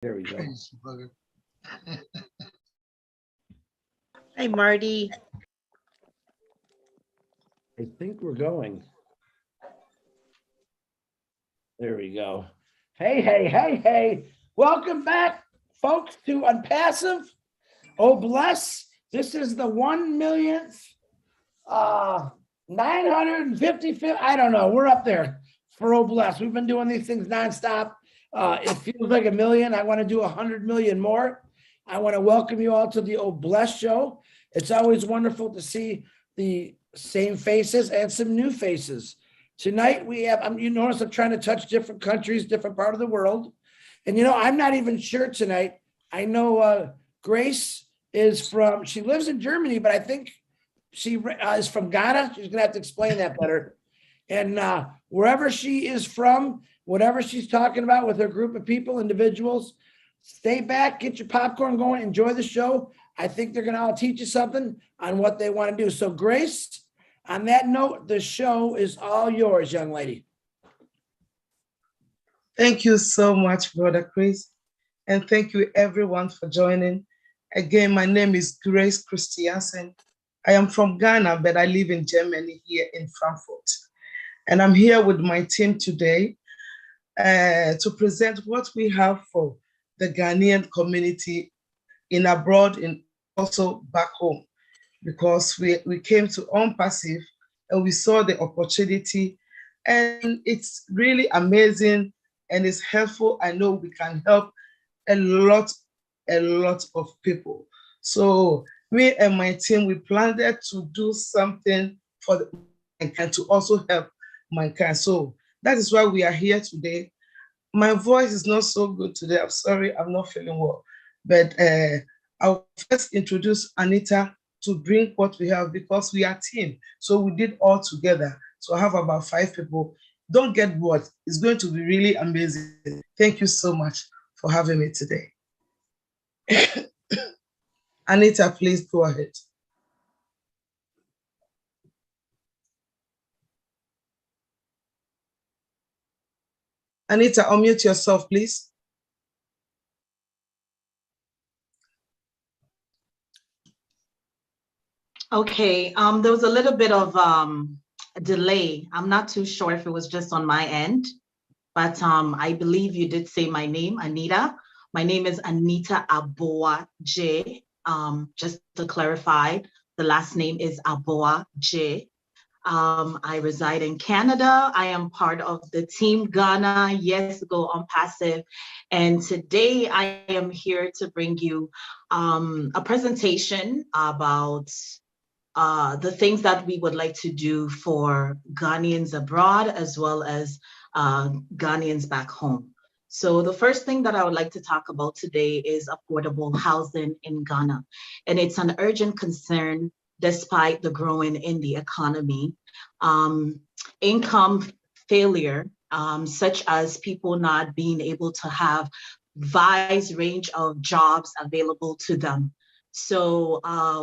There we go. Hey, Marty. I think we're going. There we go. Hey. Welcome back, folks, to ONPASSIVE. Oh, bless. This is the 1,955,000. I don't know. We're up there for Oh, bless. We've been doing these things nonstop. It feels like a million. I want to do 100 million more. I want to welcome you all to the Oh, bless show. It's always wonderful to see the same faces and some new faces. Tonight we have, you notice I'm trying to touch different countries, different part of the world. And I'm not even sure tonight. I know Grace is from, she lives in Germany, but I think she is from Ghana. She's gonna have to explain that better. And wherever she is from, whatever she's talking about with her group of people, individuals, stay back, get your popcorn going, enjoy the show. I think they're gonna all teach you something on what they want to do. So Grace, on that note, the show is all yours, young lady. Thank you so much, Brother Chris. And thank you everyone for joining. Again, my name is Grace Christiansen. I am from Ghana, but I live in Germany here in Frankfurt. And I'm here with my team today to present what we have for the Ghanaian community in abroad and also back home. Because we came to ONPASSIVE and we saw the opportunity, and it's really amazing and it's helpful. I know we can help a lot of people. So me and my team, we planned to do something for mankind, to also help mankind. So that is why we are here today. My voice is not so good today. I'm sorry, I'm not feeling well. But I'll first introduce Anita to bring what we have, because we are a team. So we did all together. So I have about 5 people. Don't get bored. It's going to be really amazing. Thank you so much for having me today. Anita, please go ahead. Anita, unmute yourself, please. Okay, there was a little bit of a delay. I'm not too sure if it was just on my end, but I believe you did say my name, Anita. My name is Anita Aboa J. Just to clarify, the last name is Aboa J. I reside in Canada. I am part of the Team Ghana Yes Go ONPASSIVE. And today I am here to bring you a presentation about the things that we would like to do for Ghanaians abroad, as well as Ghanaians back home. So the first thing that I would like to talk about today is affordable housing in Ghana. And it's an urgent concern despite the growing in the economy. Income failure, such as people not being able to have wide range of jobs available to them. So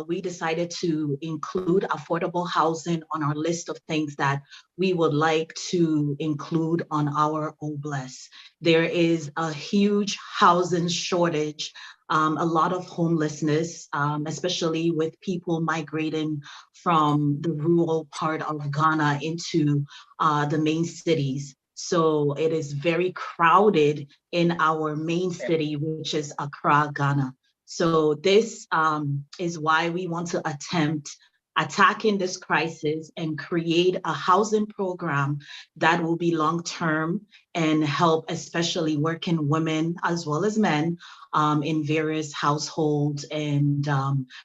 we decided to include affordable housing on our list of things that we would like to include on our OBLESS. There is a huge housing shortage, a lot of homelessness, especially with people migrating from the rural part of Ghana into the main cities. So it is very crowded in our main city, which is Accra, Ghana. So this is why we want to attempt attacking this crisis and create a housing program that will be long-term and help especially working women as well as men in various households and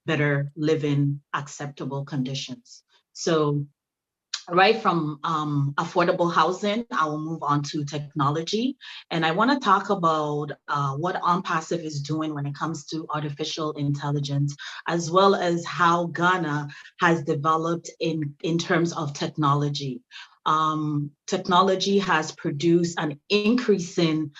better living acceptable conditions. So right from affordable housing, I will move on to technology. And I want to talk about what ONPASSIVE is doing when it comes to artificial intelligence, as well as how Ghana has developed in terms of technology. Technology has produced an increasing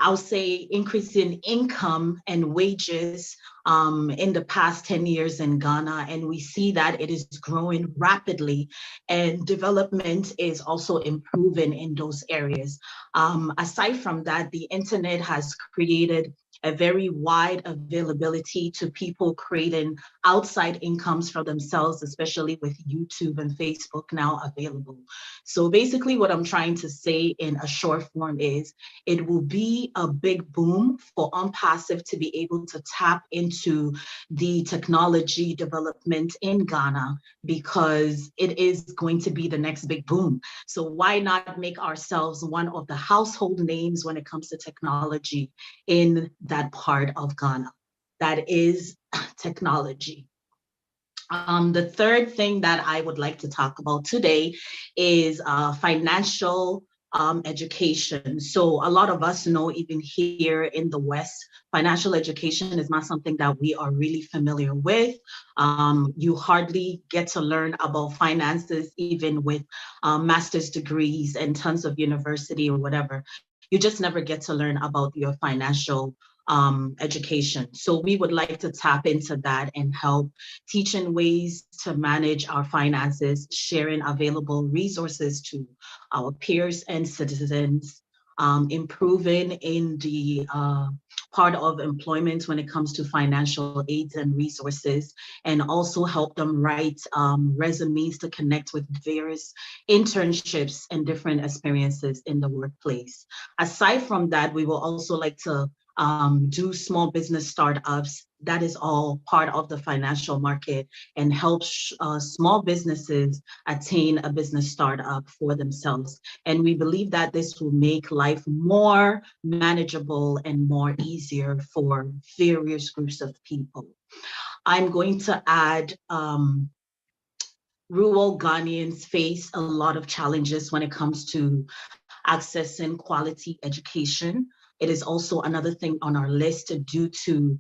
I'll say, increase in income and wages in the past 10 years in Ghana. And we see that it is growing rapidly, and development is also improving in those areas. Aside from that, the internet has created a very wide availability to people creating outside incomes for themselves, especially with YouTube and Facebook now available. So basically what I'm trying to say in a short form is it will be a big boom for ONPASSIVE to be able to tap into the technology development in Ghana, because it is going to be the next big boom. So why not make ourselves one of the household names when it comes to technology in that part of Ghana? That is technology. The third thing that I would like to talk about today is financial education. So a lot of us know, even here in the West, financial education is not something that we are really familiar with. You hardly get to learn about finances, even with master's degrees and tons of university or whatever. You just never get to learn about your financial education. So we would like to tap into that and help teaching ways to manage our finances, sharing available resources to our peers and citizens, improving in the part of employment when it comes to financial aids and resources, and also help them write resumes to connect with various internships and different experiences in the workplace. Aside from that, we will also like to do small business startups. That is all part of the financial market, and help small businesses attain a business startup for themselves. And we believe that this will make life more manageable and more easier for various groups of people. I'm going to add rural Ghanaians face a lot of challenges when it comes to accessing quality education. It is also another thing on our list due to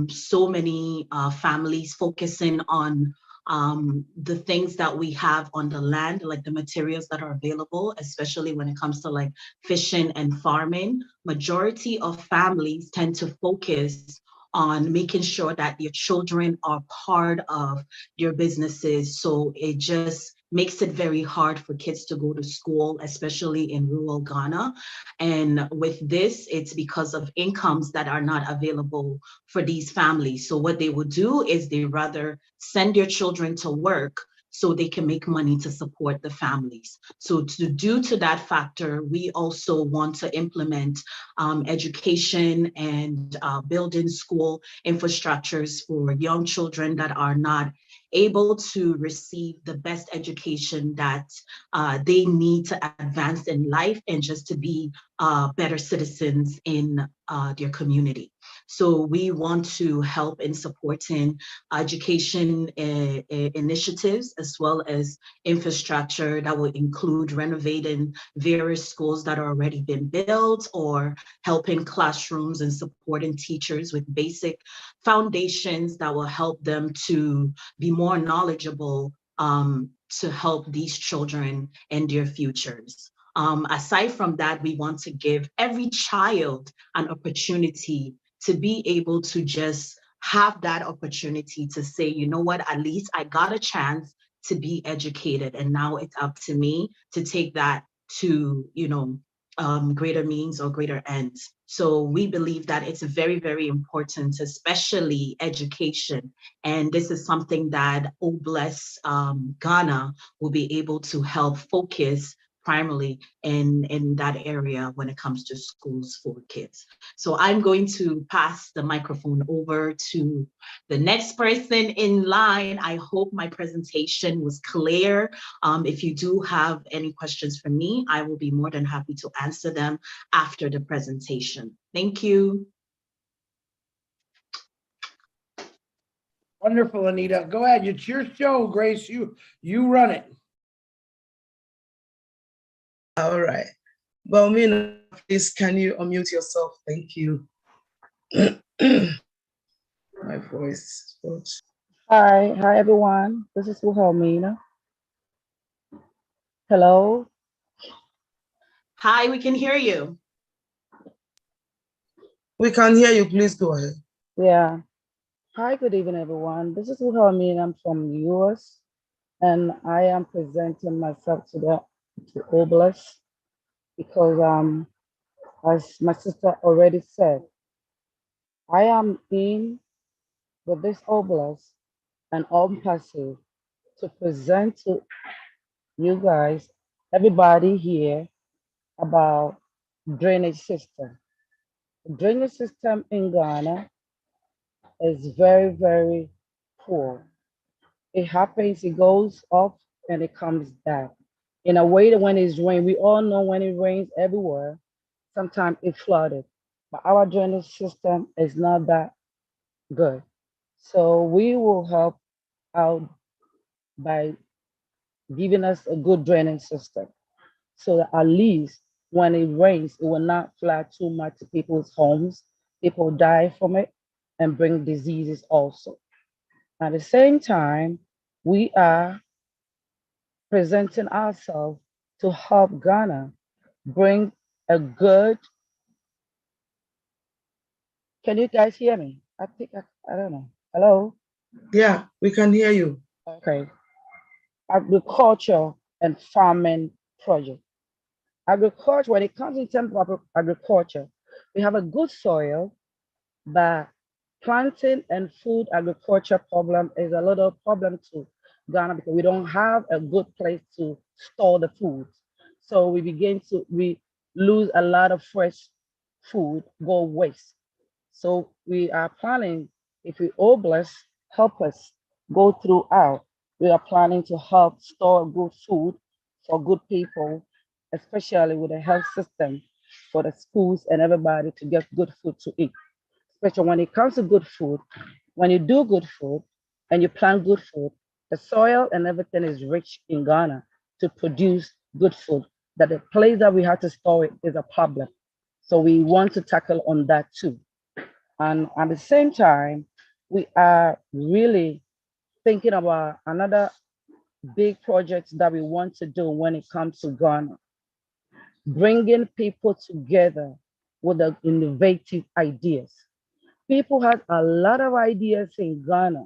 so many families focusing on the things that we have on the land, like the materials that are available, especially when it comes to like fishing and farming. Majority of families tend to focus on making sure that their children are part of their businesses. So it just makes it very hard for kids to go to school, especially in rural Ghana. And with this, it's because of incomes that are not available for these families. So what they would do is they rather send their children to work so they can make money to support the families. So due to that factor, we also want to implement education and building school infrastructures for young children that are not able to receive the best education that they need to advance in life and just to be better citizens in their community. So we want to help in supporting education initiatives, as well as infrastructure that will include renovating various schools that are already been built, or helping classrooms and supporting teachers with basic foundations that will help them to be more knowledgeable to help these children and their futures. Aside from that, we want to give every child an opportunity to be able to just have that opportunity to say, you know what, at least I got a chance to be educated, and now it's up to me to take that to, greater means or greater ends. So we believe that it's very, very important, especially education. And this is something that Bless Ghana will be able to help focus primarily in that area when it comes to schools for kids. So I'm going to pass the microphone over to the next person in line. I hope my presentation was clear. If you do have any questions for me, I will be more than happy to answer them after the presentation. Thank you. Wonderful, Anita. Go ahead. It's your show, Grace. You run it. All right. Belmina, please, can you unmute yourself? Thank you. My voice. Hi everyone. This is Wilhelmina. Hello. Hi, we can hear you. We can hear you. Please go ahead. Yeah. Hi, good evening, everyone. This is Wilhelmine. I'm from US, and I am presenting myself to Oblast because, as my sister already said, I am in with this Oblast and ONPASSIVE to present to you guys, everybody here, about drainage system. The drainage system in Ghana is very, very poor. It happens, it goes up and it comes back. In a way that when it's rain, we all know when it rains everywhere, sometimes it flooded. But our drainage system is not that good. So we will help out by giving us a good drainage system so that at least when it rains, it will not flood too much to people's homes. People die from it and bring diseases also. At the same time, we are presenting ourselves to help Ghana bring a good. Can you guys hear me? I think I don't know. Hello. Yeah, we can hear you. Okay. Agriculture and farming project. Agriculture. When it comes in terms of agriculture, we have a good soil, but planting and food agriculture problem is a little problem to Ghana because we don't have a good place to store the food. So we lose a lot of fresh food, go waste. So we are planning, if we all bless, help us go throughout. We are planning to help store good food for good people, especially with the health system, for the schools and everybody to get good food to eat. Especially when it comes to good food, when you do good food and you plant good food, the soil and everything is rich in Ghana to produce good food. That the place that we have to store it is a problem. So we want to tackle on that too. And at the same time, we are really thinking about another big project that we want to do when it comes to Ghana, bringing people together with the innovative ideas. People have a lot of ideas in Ghana,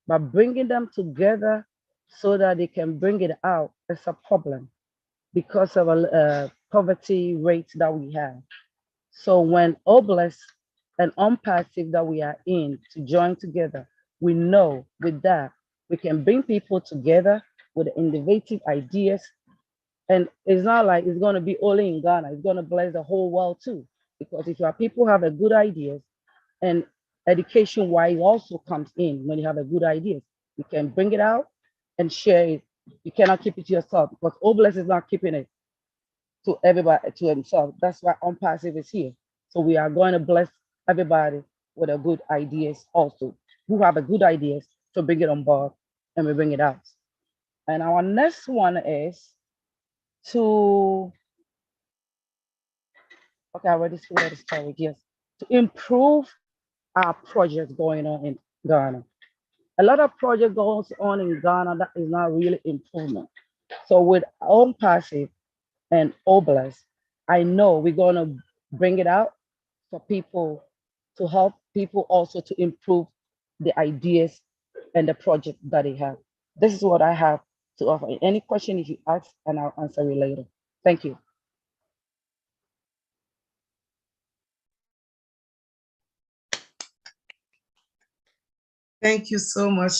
but bringing them together so that they can bring it out is a problem because of a poverty rate that we have. So when Oblast and ONPASSIVE that we are in to join together, we know with that we can bring people together with innovative ideas. And it's not like it's going to be only in Ghana, it's going to bless the whole world too. Because if your people have a good ideas, and education wise also comes in when you have a good ideas, you can bring it out and share it. You cannot keep it to yourself because Oblast is not keeping it to everybody to himself. That's why ONPASSIVE is here. So we are going to bless everybody with a good ideas also. Who have a good ideas to bring it on board and we bring it out. And our next one is to okay, I already see where to start with. Yes, to improve our projects going on in Ghana. A lot of project goes on in Ghana that is not really improvement. So with ONPASSIVE and Oblast, I know we're gonna bring it out for people to help people also to improve the ideas and the project that they have. This is what I have to offer. Any question if you ask, and I'll answer you later. Thank you. Thank you so much,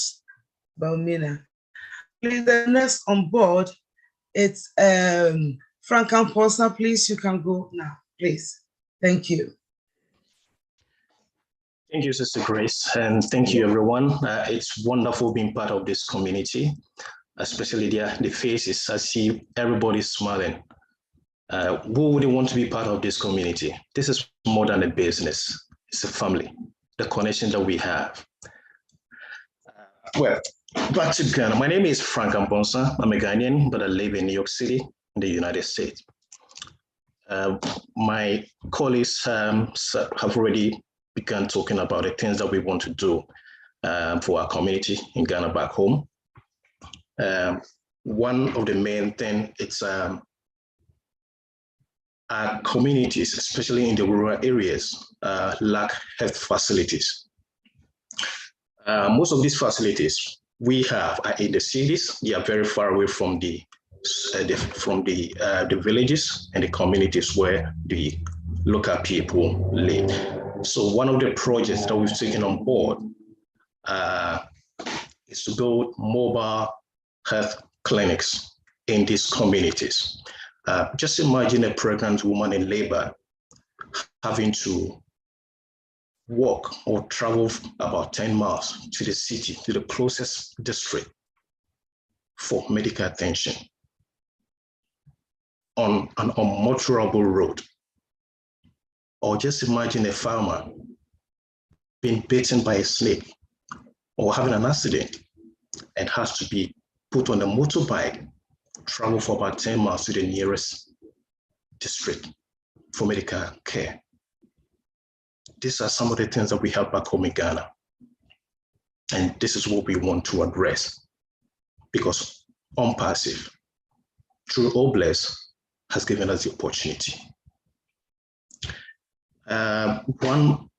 Balmina. Please, the next on board, it's Frank Amposa. Please, you can go now, please. Thank you. Thank you, Sister Grace, and thank you, everyone. It's wonderful being part of this community, especially the faces. I see everybody smiling. Who wouldn't want to be part of this community? This is more than a business. It's a family, the connection that we have. Well, back to Ghana. My name is Frank Ambonsa. I'm a Ghanaian, but I live in New York City, in the United States. My colleagues have already begun talking about the things that we want to do for our community in Ghana back home. One of the main things, it's our communities, especially in the rural areas, lack health facilities. Most of these facilities we have are in the cities. They are very far away from the villages and the communities where the local people live. So one of the projects that we've taken on board is to build mobile health clinics in these communities. Just imagine a pregnant woman in labor having to walk or travel about 10 miles to the city, to the closest district for medical attention on an unmotorable road. Or just imagine a farmer being bitten by a snake or having an accident and has to be put on a motorbike, travel for about 10 miles to the nearest district for medical care. These are some of the things that we have back home in Ghana. And this is what we want to address, because ONPASSIVE, through OBLESS, has given us the opportunity. One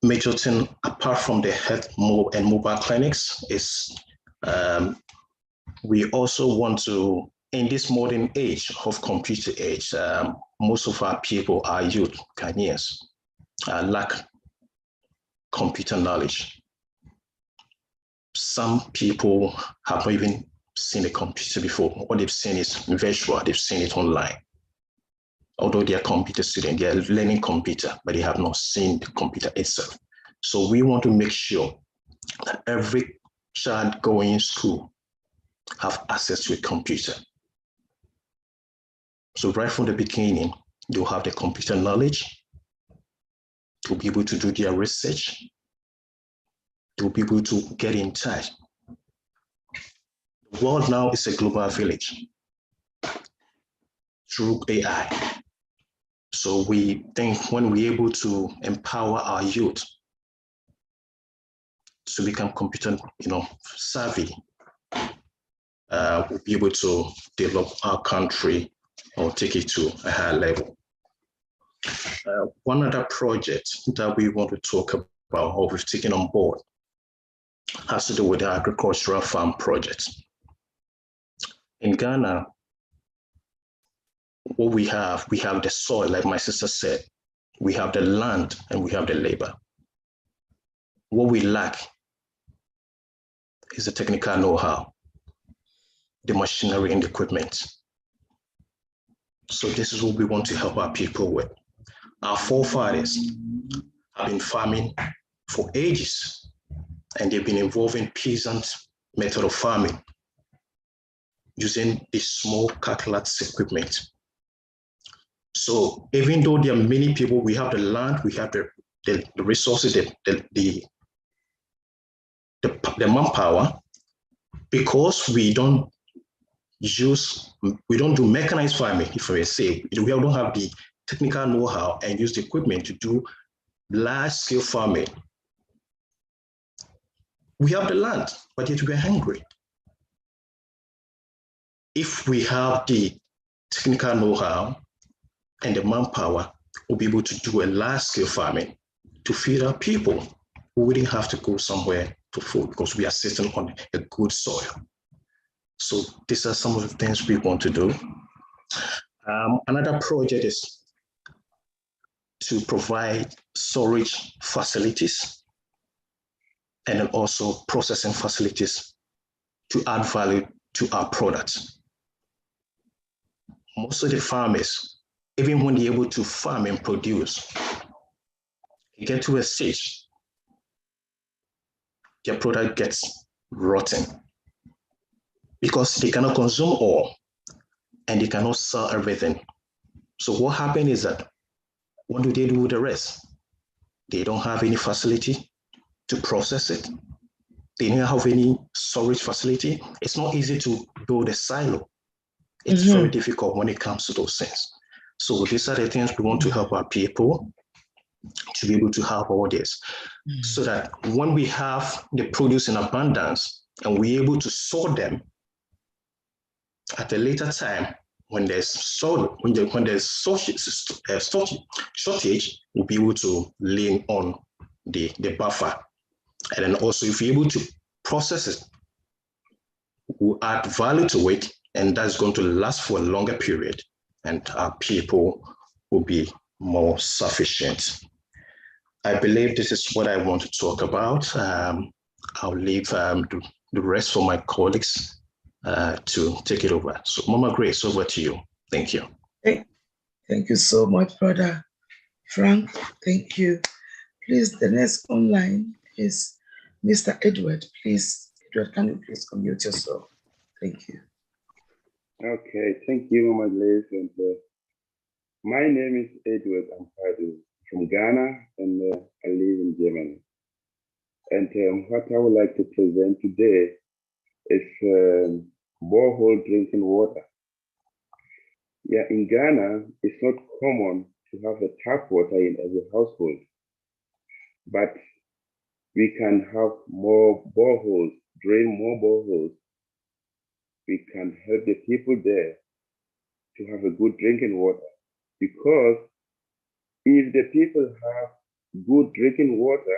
major thing, apart from the health and mobile clinics, is we also want to, in this modern age of computer age, most of our people, our youth, Ghanaians, lack computer knowledge. Some people have not even seen a computer before. What they've seen is virtual, they've seen it online. Although they are computer students, they are learning computer, but they have not seen the computer itself. So we want to make sure that every child going to school have access to a computer. So right from the beginning, they'll have the computer knowledge, to be able to do their research, to be able to get in touch. The world now is a global village through AI. So we think when we're able to empower our youth to become computer, savvy, we'll be able to develop our country or take it to a higher level. One other project that we want to talk about, or we've taken on board, has to do with the agricultural farm projects. In Ghana, what we have the soil, like my sister said, we have the land and we have the labor. What we lack is the technical know-how, the machinery and equipment. So this is what we want to help our people with. Our forefathers have been farming for ages, and they've been involved in peasant method of farming, using these small cutlass equipment. So even though there are many people, we have the land, we have the resources, the manpower, because we don't do mechanized farming, if I may say, we don't have the technical know-how and use the equipment to do large-scale farming. We have the land, but yet we are hungry. If we have the technical know-how and the manpower, we'll be able to do a large-scale farming to feed our people. We wouldn't have to go somewhere for food because we are sitting on a good soil. So these are some of the things we want to do. Another project is to provide storage facilities and then also processing facilities to add value to our products. Most of the farmers, even when they're able to farm and produce, they get to a stage, their product gets rotten because they cannot consume all and they cannot sell everything. So what happened is that, what do they do with the rest? They don't have any facility to process it. They don't have any storage facility. It's not easy to build a silo. It's very difficult when it comes to those things. So these are the things we want to help our people to be able to have all this, so that when we have the produce in abundance and we're able to sort them at a later time, when there's shortage, we'll be able to lean on the buffer. And then also, if you're able to process it, we'll add value to it, and that's going to last for a longer period, and our people will be more sufficient. I believe this is what I want to talk about. I'll leave the rest for my colleagues to take it over. So Mama Grace, over to you. Thank you. Thank you so much, Brother Frank. Thank you. Please, the next online is Mr. Edward. Please, Edward, can you please unmute yourself? Thank you. Okay, thank you, Mama Grace. And my name is Edward Ampadu from Ghana, and I live in Germany. And what I would like to present today is borehole drinking water. Yeah, in Ghana, it's not common to have a tap water in every household, but we can have more boreholes, drain more boreholes. We can help the people there to have a good drinking water, because if the people have good drinking water,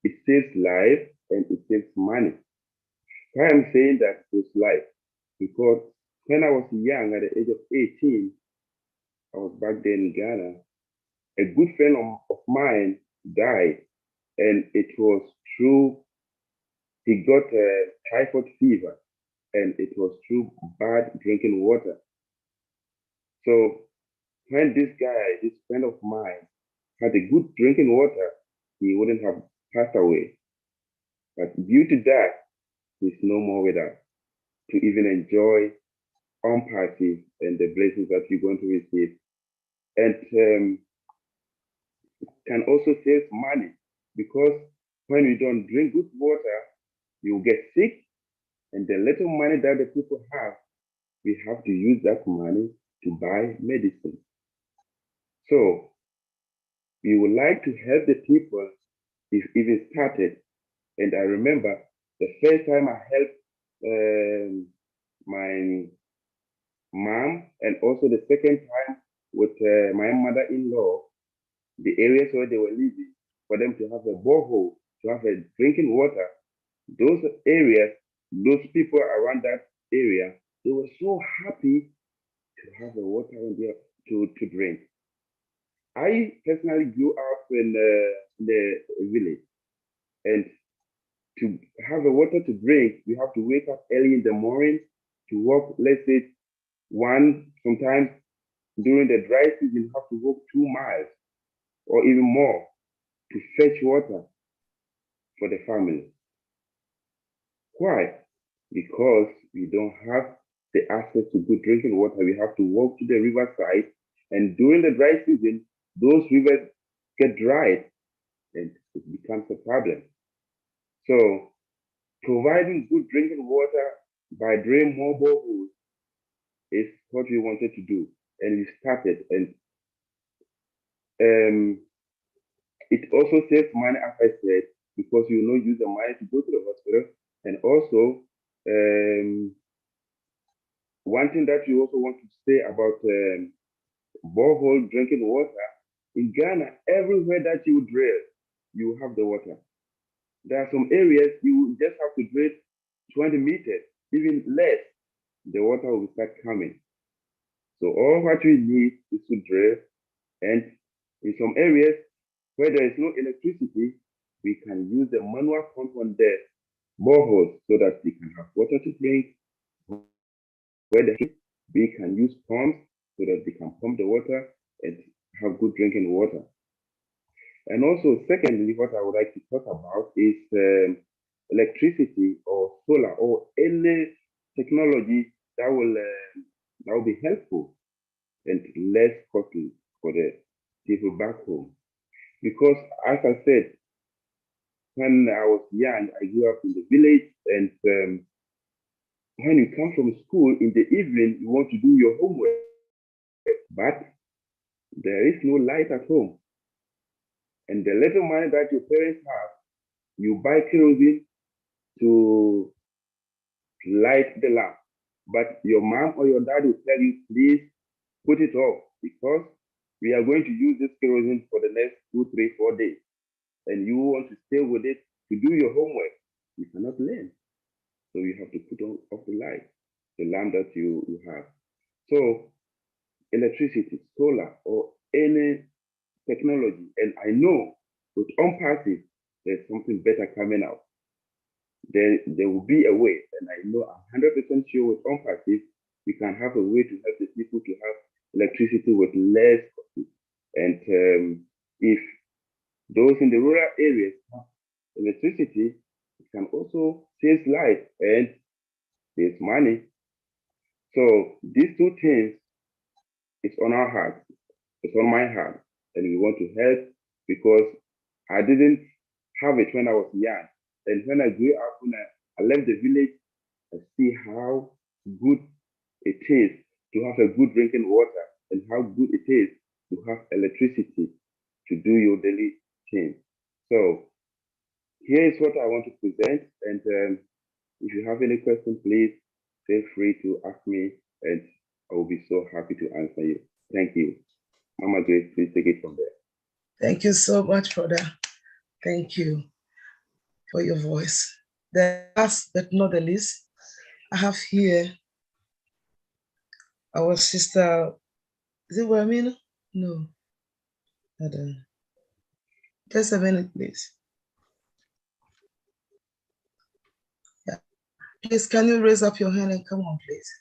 it saves life and it saves money. Why I'm saying that it's life? Because when I was young, at the age of 18, I was back then in Ghana, a good friend of mine died, and it was through, he got a typhoid fever, and it was through bad drinking water. So when this guy, this friend of mine, had a good drinking water, he wouldn't have passed away. But due to that, he's no more with us to even enjoy ONPASSIVE and the blessings that you're going to receive. And can also save money, because when you don't drink good water, you get sick, and the little money that the people have, we have to use that money to buy medicine. So we would like to help the people if even started. And I remember the first time I helped my mom, and also the second time with my mother-in-law, the areas where they were living, for them to have a borehole, to have a drinking water, those areas, those people around that area, they were so happy to have the water in there to drink. I personally grew up in the village, and to have the water to drink, we have to wake up early in the morning to walk, let's say, sometimes during the dry season, you have to walk 2 miles or even more to fetch water for the family. Why? Because we don't have the access to good drinking water. We have to walk to the riverside, and during the dry season, those rivers get dried, and it becomes a problem. So providing good drinking water by drilling more boreholes is what we wanted to do, and we started. And it also saves money, as I said, because you will not use the money to go to the hospital. And also, one thing that you also want to say about borehole drinking water, in Ghana, everywhere that you drill, you have the water. There are some areas you just have to drill 20 meters, even less, the water will start coming. So all what we need is to drill, and in some areas where there is no electricity, we can use the manual pump on the boreholes so that we can have water to drink. Where we can use pumps so that we can pump the water and have good drinking water. And also, secondly, what I would like to talk about is electricity or solar or any technology that will be helpful and less costly for the people back home. Because, as I said, when I was young, I grew up in the village, and when you come from school in the evening, you want to do your homework, but there is no light at home. And the little money that your parents have, you buy kerosene to light the lamp. but your mom or your dad will tell you, please put it off because we are going to use this kerosene for the next 2, 3, 4 days. And you want to stay with it to do your homework. You cannot learn. So you have to put off the light, the lamp that you have. So electricity, solar, or any technology, and I know with ONPASSIVE, there's something better coming out. There will be a way, and I know I'm 100% sure with ONPASSIVE, we can have a way to help the people to have electricity with less cost. And if those in the rural areas have electricity, it can also save life and save money. So these two things, it's on our heart, it's on my heart, and we want to help because I didn't have it when I was young. And when I grew up, when I left the village, I see how good it is to have a good drinking water and how good it is to have electricity to do your daily things. So here is what I want to present. And if you have any questions, please feel free to ask me and I will be so happy to answer you. Thank you. Mama Grace, please take it from there. Thank you so much, brother. Thank you for your voice. The last but not the least, I have here our sister, is it Wamina? No, I don't. Just a minute, please. Yeah. Please, can you raise up your hand and come on, please?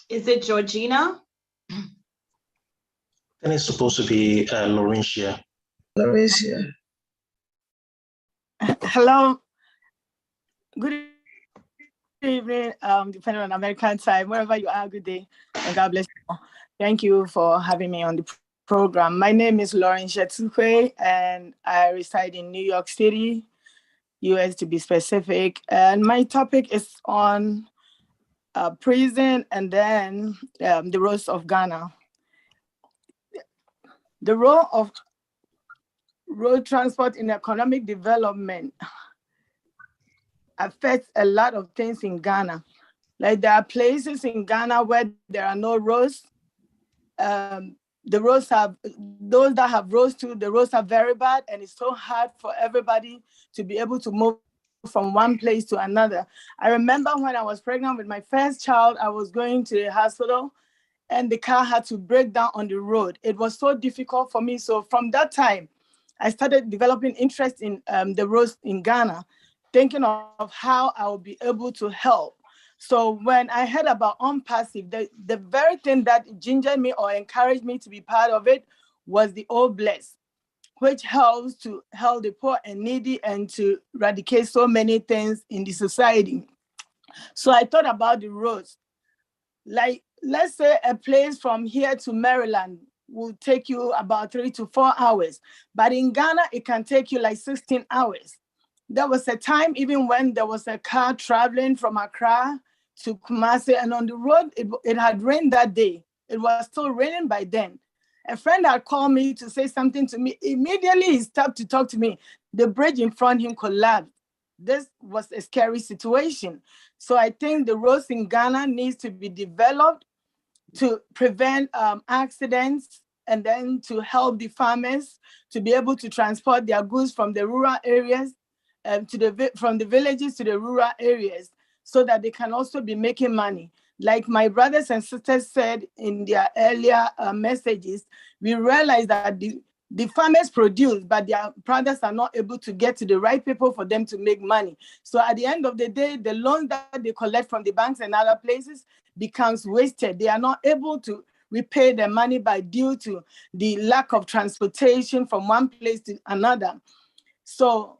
Is it Georgina? And it's supposed to be Laurentia. Laurentia. Hello. Good evening, depending on American time, wherever you are, good day, and God bless you. Thank you for having me on the program. My name is Lauren Shetukwe, and I reside in New York City, US to be specific. And my topic is on prison and then the roles of Ghana. The role of road transport in economic development affects a lot of things in Ghana. Like there are places in Ghana where there are no roads. The roads have, those that have roads too, the roads are very bad and it's so hard for everybody to be able to move from one place to another. I remember when I was pregnant with my first child, I was going to the hospital and the car had to break down on the road. It was so difficult for me. So from that time, I started developing interest in the roads in Ghana, thinking of how I would be able to help. So when I heard about ONPASSIVE, the very thing that gingered me or encouraged me to be part of it was the Old Bless, which helps to help the poor and needy and to eradicate so many things in the society. So I thought about the roads. Like, let's say a place from here to Maryland will take you about 3 to 4 hours, but in Ghana, it can take you like 16 hours. There was a time even when there was a car traveling from Accra to Kumasi, and on the road, it had rained that day. It was still raining by then. A friend had called me to say something to me. Immediately, he stopped to talk to me. The bridge in front of him collapsed. This was a scary situation. So I think the roads in Ghana needs to be developed to prevent accidents and then to help the farmers to be able to transport their goods from the rural areas from the villages to the rural areas so that they can also be making money. Like my brothers and sisters said in their earlier messages, we realize that the farmers produce, but their products are not able to get to the right people for them to make money. So at the end of the day, the loans that they collect from the banks and other places becomes wasted. They are not able to repay their money due to the lack of transportation from one place to another. So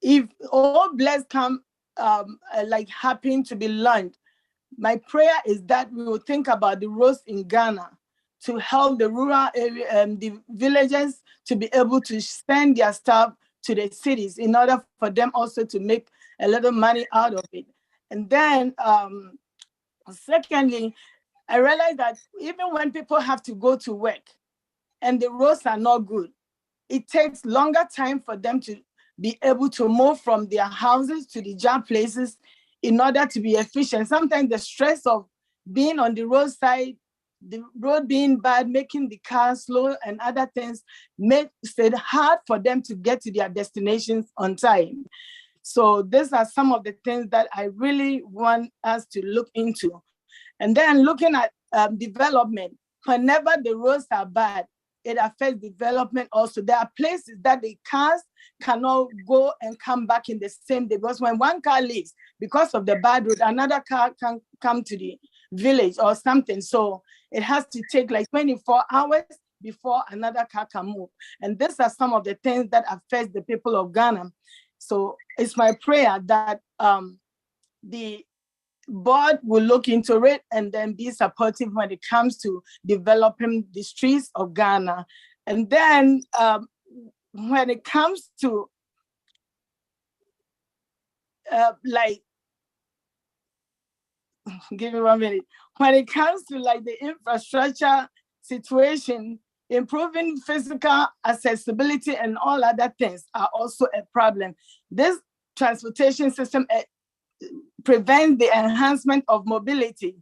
if all blessed come like happen to be launched, my prayer is that we will think about the roads in Ghana to help the rural area and the villages to be able to send their stuff to the cities in order for them also to make a little money out of it. And then secondly, I realized that even when people have to go to work, and the roads are not good. It takes longer time for them to be able to move from their houses to the job places in order to be efficient. Sometimes the stress of being on the roadside, the road being bad, making the car slow and other things makes it hard for them to get to their destinations on time. So these are some of the things that I really want us to look into. And then looking at development, whenever the roads are bad, it affects development also. There are places that the cars cannot go and come back in the same day, because when one car leaves, because of the bad road, another car can come to the village or something. So it has to take like 24 hours before another car can move. And these are some of the things that affect the people of Ghana. So it's my prayer that the board will look into it and then be supportive when it comes to developing the streets of Ghana. And then when it comes to like, give me 1 minute. When it comes to like the infrastructure situation, improving physical accessibility and all other things are also a problem. This transportation system prevents the enhancement of mobility,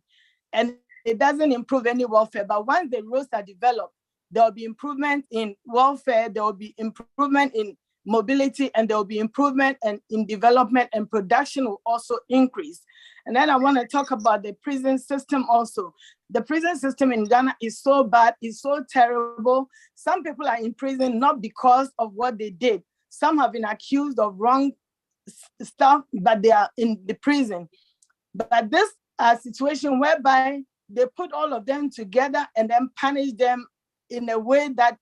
and it doesn't improve any welfare. But once the roads are developed, there will be improvement in welfare, there will be improvement in mobility, and there will be improvement in development, and production will also increase. And then I want to talk about the prison system also. The prison system in Ghana is so bad, it's so terrible. Some people are in prison not because of what they did. Some have been accused of wrong stuff, but they are in the prison. But this situation whereby they put all of them together and then punish them in a way that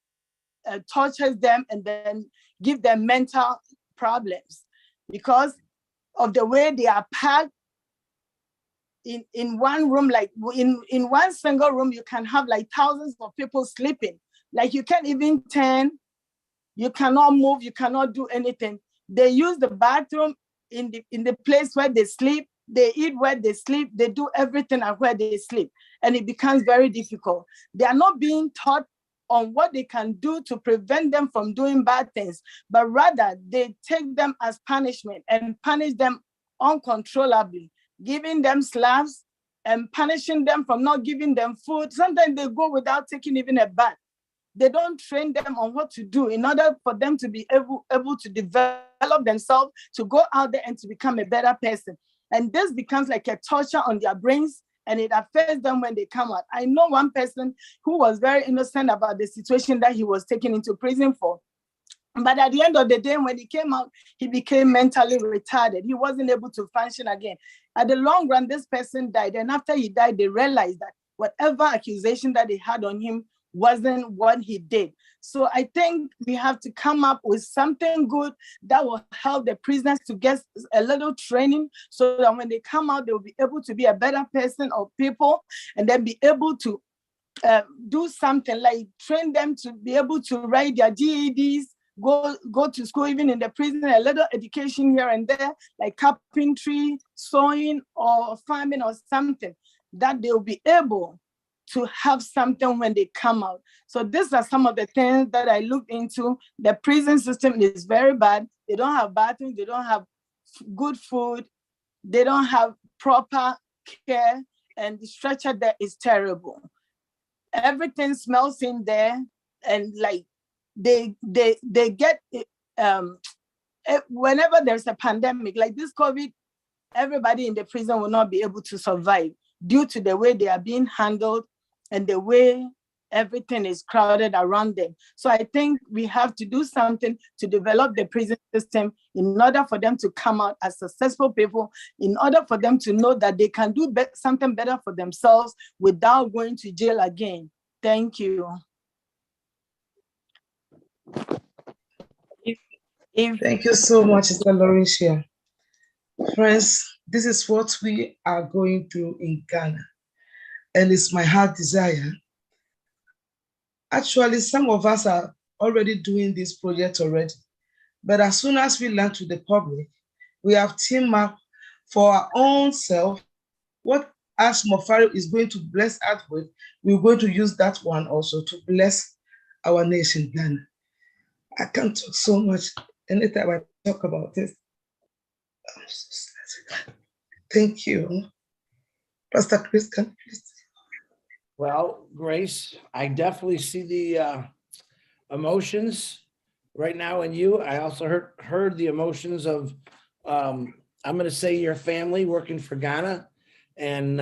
tortures them and then give them mental problems because of the way they are packed in one room. Like in one single room, you can have like thousands of people sleeping. Like you can't even turn, you cannot move, you cannot do anything. They use the bathroom in the place where they sleep. They eat where they sleep. They do everything at where they sleep. And it becomes very difficult. They are not being taught on what they can do to prevent them from doing bad things, but rather they take them as punishment and punish them uncontrollably, giving them slaps and punishing them from not giving them food. Sometimes they go without taking even a bath. They don't train them on what to do in order for them to be able to develop themselves, to go out there and to become a better person. And this becomes like a torture on their brains, and it affects them when they come out. I know one person who was very innocent about the situation that he was taken into prison for. But at the end of the day, when he came out, he became mentally retarded. He wasn't able to function again. At the long run, this person died. And after he died, they realized that whatever accusation that they had on him wasn't what he did. So I think we have to come up with something good that will help the prisoners to get a little training so that when they come out, they'll be able to be a better person or people, and then be able to do something like train them to be able to write their GEDs, go to school, even in the prison, a little education here and there, like carpentry, sewing, or farming or something, that they'll be able to have something when they come out. So these are some of the things that I looked into. The prison system is very bad. They don't have bathrooms, they don't have good food, they don't have proper care, and the structure there is terrible. Everything smells in there, and like they get whenever there's a pandemic like this COVID, everybody in the prison will not be able to survive due to the way they are being handled and the way everything is crowded around them. So I think we have to do something to develop the prison system in order for them to come out as successful people, in order for them to know that they can do something better for themselves without going to jail again. Thank you. Thank you so much, Sister Laurentia. Friends, this is what we are going through in Ghana, and it's my heart desire. Actually, some of us are already doing this project already, but as soon as we learn to the public, we have teamed up for our own self. What Ash Mofari is going to bless us with, we're going to use that one also to bless our nation, Ghana. I can't talk so much. Anytime I talk about this, I'm so sad. Thank you. Pastor Chris, can you please? Well, Grace, I definitely see the emotions right now in you. I also heard the emotions of, I'm going to say your family working for Ghana. And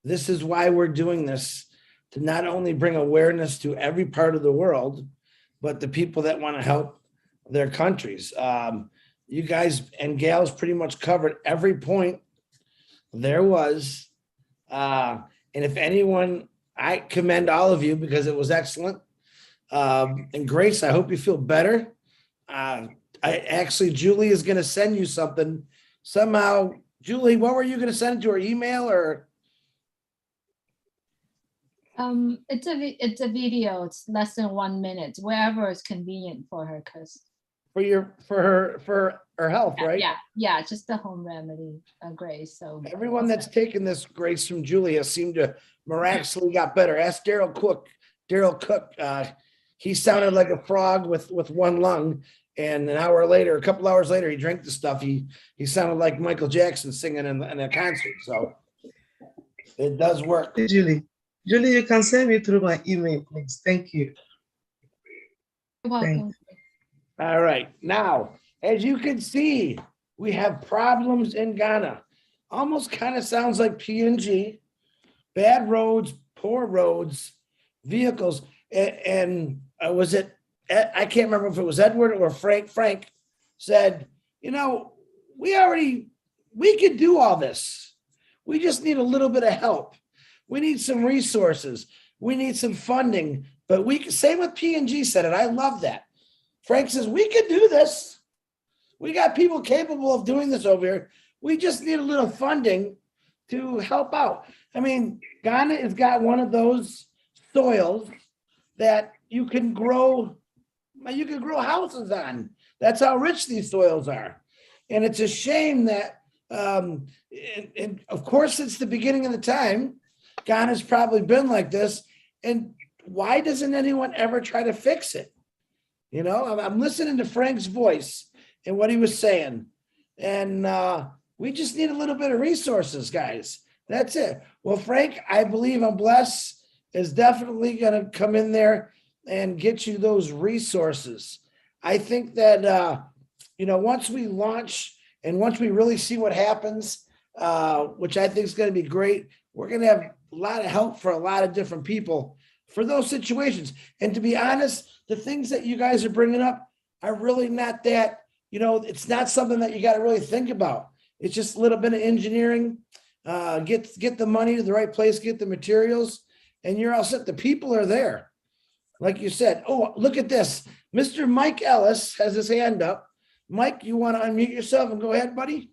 this is why we're doing this, to not only bring awareness to every part of the world, but the people that want to help their countries. You guys and gals pretty much covered every point there was. And if anyone, I commend all of you because it was excellent. And Grace, I hope you feel better. Julie is going to send you something somehow. Julie, what were you going to send to her, email or? It's a video. It's less than 1 minute, wherever is convenient for her, because For her health, right? yeah, just the home remedy, Grace. So Everyone that's taken this, Grace, from Julie has seemed to miraculously got better. Ask Daryl Cook. He sounded like a frog with one lung, and an hour later, a couple hours later, he drank the stuff. He sounded like Michael Jackson singing in a concert. So it does work. Hey, Julie, you can send me through my email, please. Thank you. You're welcome. All right. Now, as you can see, we have problems in Ghana. Almost kind of sounds like PNG. Bad roads, poor roads, vehicles. And was it, I can't remember if it was Edward or Frank. Frank said, we could do all this. We just need a little bit of help. We need some resources. We need some funding. But same with PNG said it. I love that. Frank says, we could do this. We got people capable of doing this over here. We just need a little funding to help out. I mean, Ghana has got one of those soils that you can grow houses on. That's how rich these soils are. And it's a shame that, and of course, since the beginning of the time, Ghana's probably been like this. And why doesn't anyone ever try to fix it? I'm listening to Frank's voice and what he was saying. And we just need a little bit of resources, guys. That's it. Well, Frank, I believe ONPASSIVE is definitely going to come in there and get you those resources. I think that, once we launch and once we really see what happens, which I think is going to be great, we're going to have a lot of help for a lot of different people for those situations. And to be honest, the things that you guys are bringing up are really not that, it's not something that you got to really think about. It's just a little bit of engineering, get the money to the right place, get the materials, and you're all set. The people are there. Like you said, oh, look at this. Mr. Mike Ellis has his hand up. Mike, you want to unmute yourself and go ahead, buddy?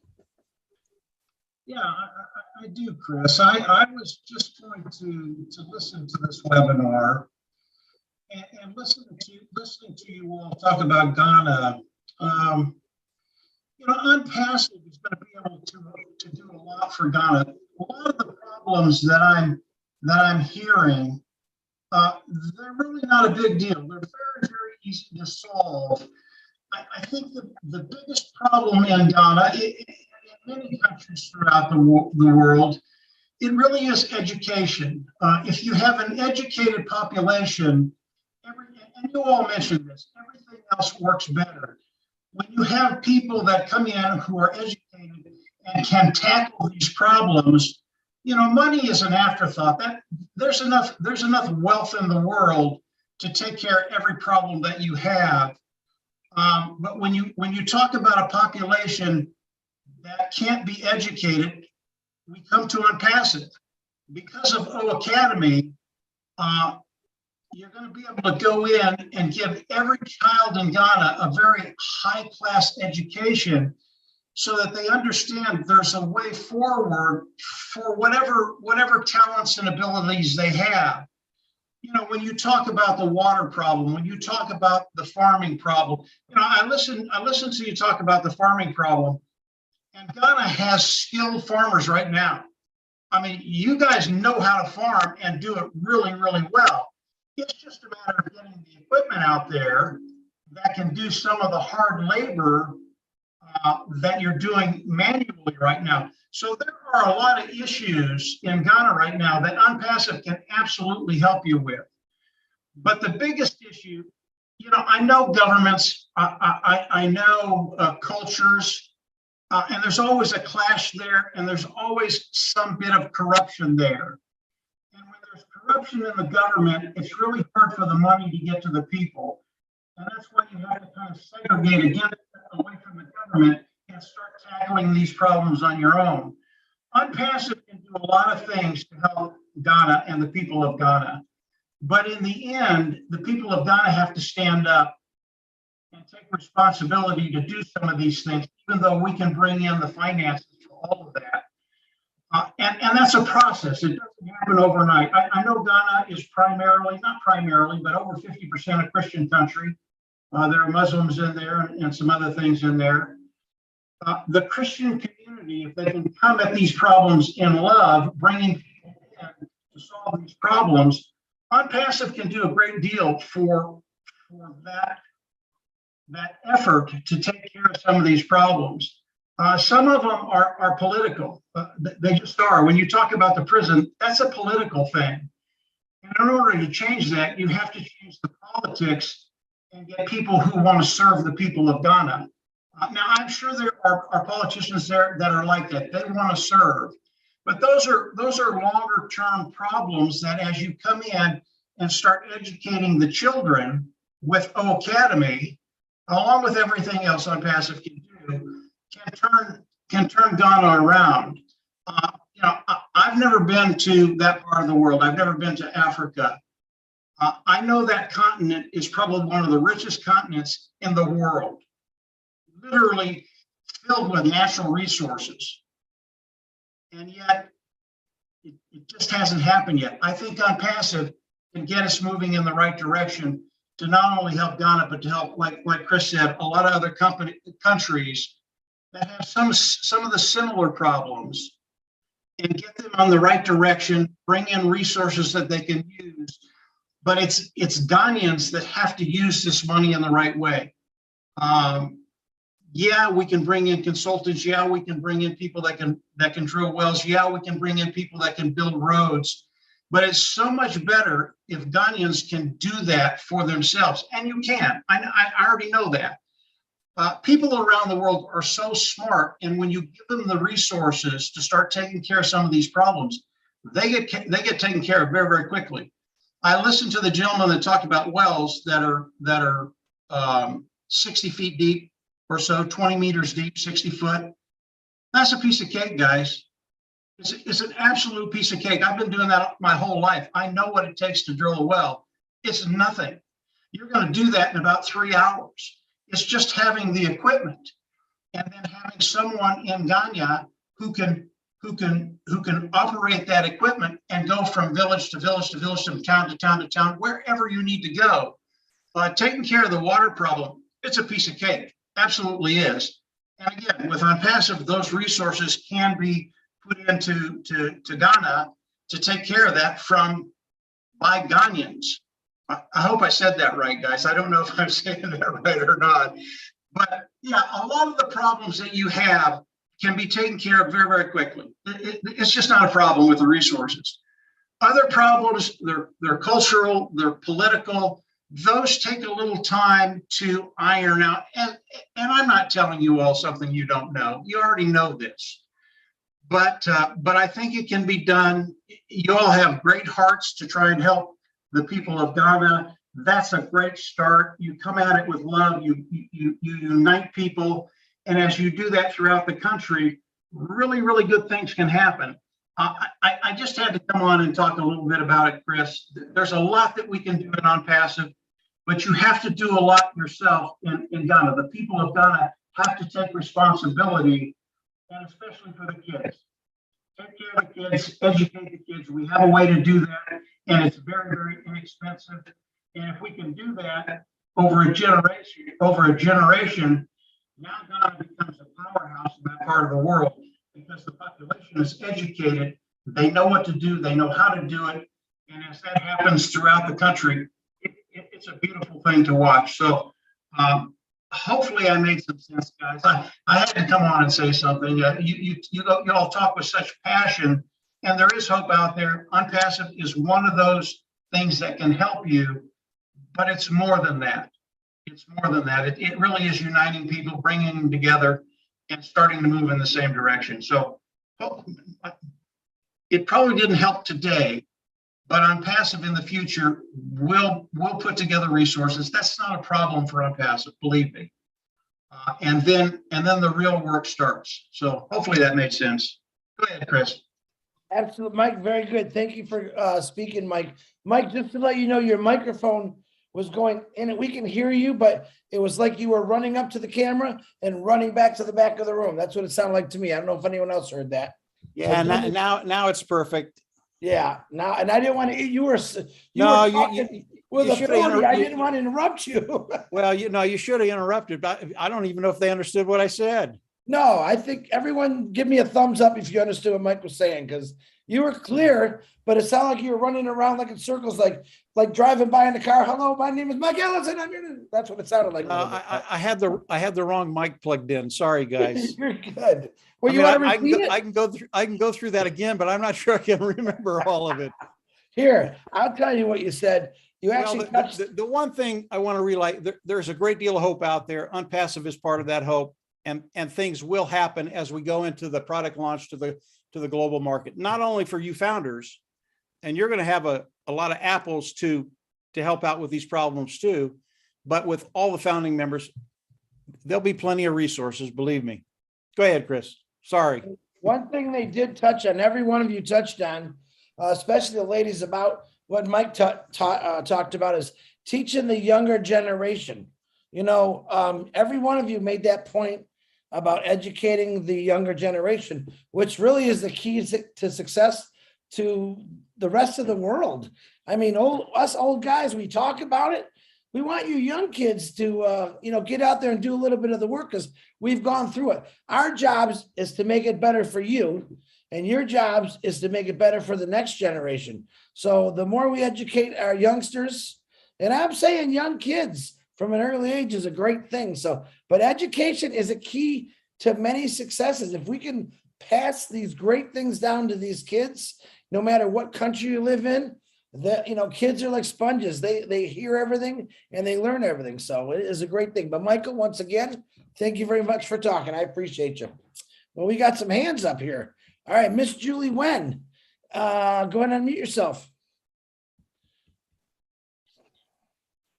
Yeah, I do, Chris. I was just going to listen to this webinar and listening to you all talk about Ghana. ONPASSIVE is going to be able to do a lot for Ghana. A lot of the problems that I'm hearing, they're really not a big deal. They're very, very easy to solve. I think the biggest problem in Ghana, in many countries throughout the world, it really is education. If you have an educated population, and you all mentioned this, everything else works better. When you have people that come in who are educated and can tackle these problems, money is an afterthought. There's enough wealth in the world to take care of every problem that you have. But when you talk about a population that can't be educated, we come to ONPASSIVE. Because of O Academy, you're going to be able to go in and give every child in Ghana a very high-class education so that they understand there's a way forward for whatever talents and abilities they have. When you talk about the water problem, when you talk about the farming problem, I listen to you talk about the farming problem, and Ghana has skilled farmers right now. I mean, you guys know how to farm and do it really, really well. It's just a matter of getting the equipment out there that can do some of the hard labor that you're doing manually right now. So there are a lot of issues in Ghana right now that ONPASSIVE can absolutely help you with. But the biggest issue, I know governments, I know cultures, and there's always a clash there, and there's always some bit of corruption there. And when there's corruption in the government, it's really hard for the money to get to the people. And that's why you have to kind of segregate again away from the government and start tackling these problems on your own. ONPASSIVE can do a lot of things to help Ghana and the people of Ghana. But in the end, the people of Ghana have to stand up and take responsibility to do some of these things, even though we can bring in the finances for all of that. And that's a process. It doesn't happen overnight. I know Ghana is not primarily, but over 50% a Christian country. There are Muslims in there and some other things in there. The Christian community, if they can come at these problems in love, bringing people in to solve these problems, ONPASSIVE can do a great deal for that effort to take care of some of these problems. Some of them are political. They just are. When you talk about the prison, that's a political thing. And in order to change that, you have to change the politics and get people who want to serve the people of Ghana. Now, I'm sure there are politicians there that are like that. They want to serve. But those are longer term problems that as you come in and start educating the children with O Academy, along with everything else ONPASSIVE can do, can turn Ghana around. I've never been to that part of the world. I've never been to Africa. I know that continent is probably one of the richest continents in the world, literally filled with natural resources. And yet, it just hasn't happened yet. I think ONPASSIVE can get us moving in the right direction to not only help Ghana, but to help, like Chris said, a lot of other countries that have some of the similar problems, and get them on the right direction, bring in resources that they can use. But it's Ghanaians that have to use this money in the right way. Yeah, we can bring in consultants. Yeah, we can bring in people that can drill wells. Yeah, we can bring in people that can build roads. But it's so much better if Ghanaians can do that for themselves. And you can. I already know that. People around the world are so smart, and when you give them the resources to start taking care of some of these problems, they get taken care of very, very quickly. I listened to the gentleman that talked about wells that are 60 feet deep or so, 20 meters deep, 60 foot. That's a piece of cake, guys. It's an absolute piece of cake. I've been doing that my whole life. I know what it takes to drill a well. It's nothing. You're going to do that in about 3 hours. It's just having the equipment, and then having someone in Ghana who can operate that equipment and go from village to village to village, from town to town to town, wherever you need to go. Taking care of the water problem, it's a piece of cake. Absolutely is. And again, with ONPASSIVE, those resources can be put into Ghana to take care of that by Ghanaians. I hope I said that right, guys. I don't know if I'm saying that right or not. But yeah, a lot of the problems that you have can be taken care of very, very quickly. It's just not a problem with the resources. Other problems, they're cultural, they're political. Those take a little time to iron out. And I'm not telling you all something you don't know. You already know this. But I think it can be done. You all have great hearts to try and help the people of Ghana. That's a great start. You come at it with love. You unite people. And as you do that throughout the country, really, really good things can happen. I just had to come on and talk a little bit about it, Chris. There's a lot that we can do in ONPASSIVE, but you have to do a lot yourself in Ghana. The people of Ghana have to take responsibility, and especially for the kids. Take care of the kids, educate the kids. We have a way to do that, and it's very, very inexpensive. And if we can do that over a generation, now Ghana becomes a powerhouse in that part of the world because the population is educated. They know what to do. They know how to do it. And as that happens throughout the country, it's a beautiful thing to watch. So hopefully I made some sense, guys. I had to come on and say something. You all talk with such passion, and there is hope out there. ONPASSIVE is one of those things that can help you, but it's more than that. It's more than that. It really is uniting people, bringing them together, and starting to move in the same direction. So it probably didn't help today, but ONPASSIVE in the future will put together resources. That's not a problem for ONPASSIVE, believe me. And then the real work starts. So hopefully that made sense. Go ahead, Chris. Absolutely, Mike. Very good. Thank you for speaking, Mike. Mike, just to let you know, your microphone was going in, and we can hear you, but it was like you were running up to the camera and running back to the back of the room. That's what it sounded like to me. I don't know if anyone else heard that. Yeah, now it's perfect. Yeah, now, and I didn't want to. You were No, with you should have authority. I didn't want to interrupt you. Well, you should have interrupted, but I don't even know if they understood what I said. No, I think everyone give me a thumbs up if you understood what Mike was saying, because you were clear, but it sounded like you were running around like in circles, like driving by in the car. Hello, my name is Mike Ellison. That's what it sounded like. I had the wrong mic plugged in. Sorry, guys. You're good. Well, I can go through that again, but I'm not sure I can remember all of it. Here, I'll tell you what you said. You actually touched the one thing I want to relay. There's a great deal of hope out there. ONPASSIVE is part of that hope, and things will happen as we go into the product launch to the global market. Not only for you founders, and you're going to have a lot of apples to help out with these problems too, but with all the founding members, there'll be plenty of resources. Believe me. Go ahead, Chris. Sorry. One thing they did touch on, every one of you touched on, especially the ladies, about what Mike talked about, is teaching the younger generation. You know, every one of you made that point about educating the younger generation, which really is the key to success to the rest of the world. I mean, us old guys, we talk about it. We want you young kids to, get out there and do a little bit of the work, because we've gone through it. Our jobs is to make it better for you, and your jobs is to make it better for the next generation. So the more we educate our youngsters, and I'm saying young kids from an early age is a great thing. So, but education is a key to many successes. If we can pass these great things down to these kids, no matter what country you live in, that, kids are like sponges. They hear everything and they learn everything. So it is a great thing. But Michael, once again, thank you very much for talking. I appreciate you. Well, we got some hands up here. All right, Miss Julie Wen, go ahead and unmute yourself.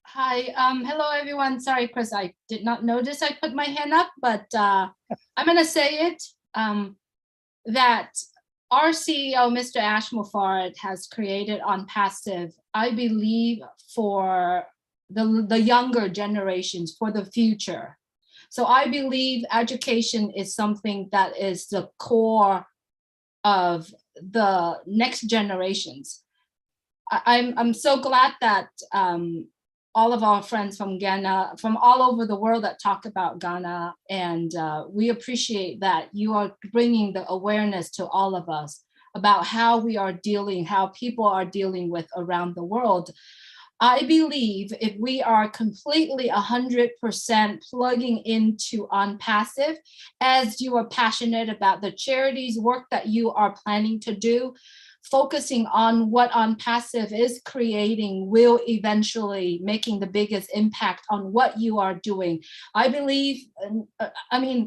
Hi, hello everyone. Sorry, Chris, I did not notice I put my hand up, but I'm gonna say it, that our CEO, Mr. Ash Mufarad, has created ONPASSIVE, I believe, for the younger generations, for the future. So I believe education is something that is the core of the next generations. I'm so glad that all of our friends from Ghana, from all over the world, that talk about Ghana, and we appreciate that you are bringing the awareness to all of us about how we are dealing, how people are dealing with around the world. I believe if we are completely 100% plugging into ONPASSIVE, as you are passionate about the charities work that you are planning to do, focusing on what ONPASSIVE is creating will eventually making the biggest impact on what you are doing. I believe,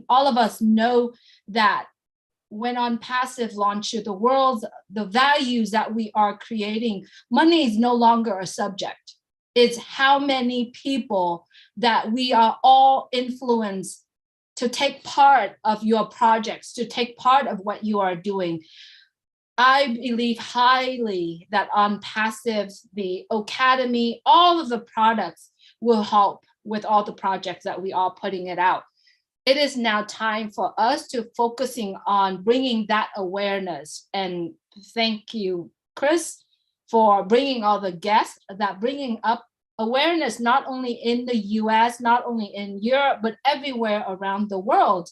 all of us know that when ONPASSIVE launches the values that we are creating, money is no longer a subject. It's how many people that we are all influenced to take part of your projects, to take part of what you are doing. I believe highly that ONPASSIVE, the Academy, all of the products will help with all the projects that we are putting it out. It is now time for us to focusing on bringing that awareness. And thank you, Chris, for bringing all the guests, that bringing up awareness, not only in the US, not only in Europe, but everywhere around the world.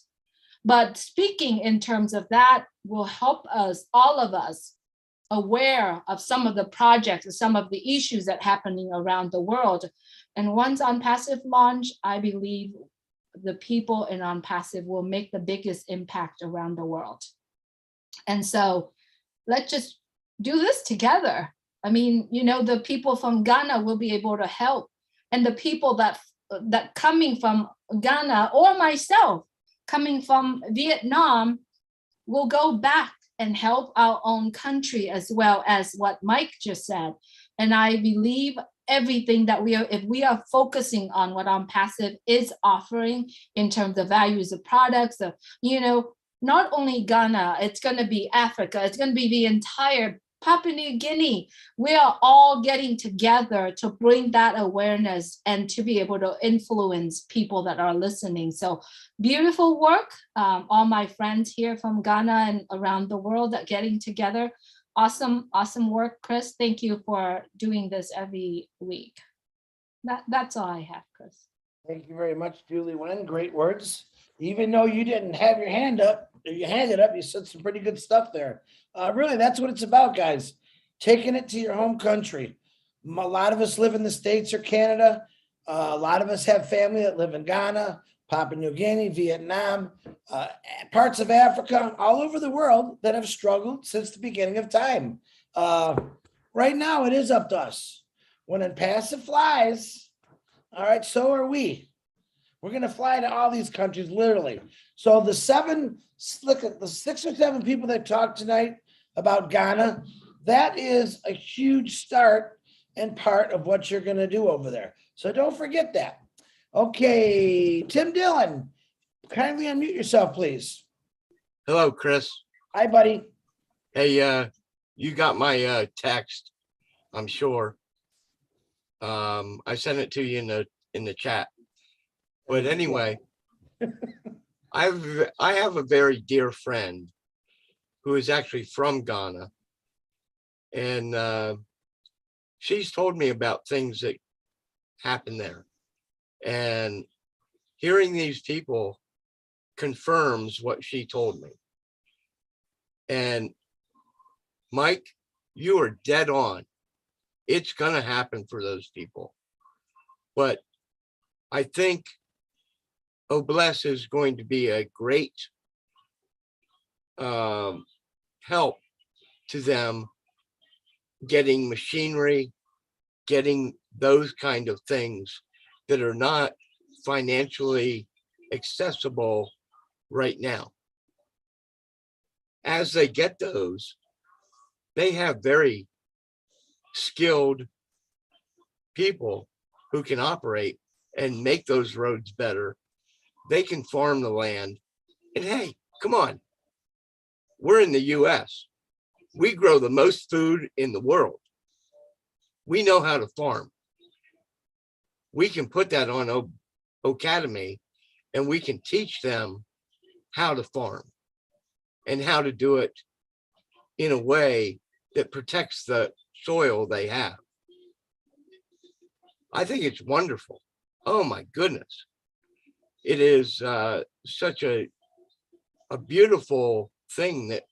But speaking in terms of that will help us, all of us, aware of some of the projects and some of the issues that are happening around the world. And once ONPASSIVE launch, I believe the people in ONPASSIVE will make the biggest impact around the world. And so let's just do this together. I mean, you know, the people from Ghana will be able to help, and the people that coming from Ghana, or myself coming from Vietnam, will go back and help our own country, as well as what Mike just said. And I believe everything that if we are focusing on what ONPASSIVE is offering in terms of values of products, of, you know, not only Ghana, it's going to be Africa, it's going to be the entire Papua New Guinea. We are all getting together to bring that awareness and to be able to influence people that are listening. So beautiful work. All my friends here from Ghana and around the world that getting together. Awesome, awesome work, Chris. Thank you for doing this every week. That's all I have, Chris. Thank you very much, Julie Wen. Great words. Even though you didn't have your hand up, or you handed up, you said some pretty good stuff there. Really, that's what it's about, guys. Taking it to your home country. A lot of us live in the States or Canada. A lot of us have family that live in Ghana, Papua New Guinea, Vietnam, parts of Africa, all over the world that have struggled since the beginning of time. Right now, it is up to us. When ONPASSIVE flies, all right, so are we. We're going to fly to all these countries, literally. So the 6 or 7 people that talked tonight about Ghana, that is a huge start and part of what you're going to do over there. So don't forget that. Okay, Tim Dillon, kindly unmute yourself, please. Hello, Chris. Hi, buddy. Hey, you got my text, I'm sure. I sent it to you in the chat. But anyway, I have a very dear friend who is actually from Ghana, and she's told me about things that happen there. And hearing these people confirms what she told me. And Mike, you are dead on. It's going to happen for those people. But I think OBLESS is going to be a great help to them getting machinery, getting those kind of things that are not financially accessible right now. As they get those, they have very skilled people who can operate and make those roads better. They can farm the land. And hey, come on. We're in the US. We grow the most food in the world. We know how to farm. We can put that on Academy, and we can teach them how to farm and how to do it in a way that protects the soil they have. I think it's wonderful. Oh my goodness. It is such a beautiful thing that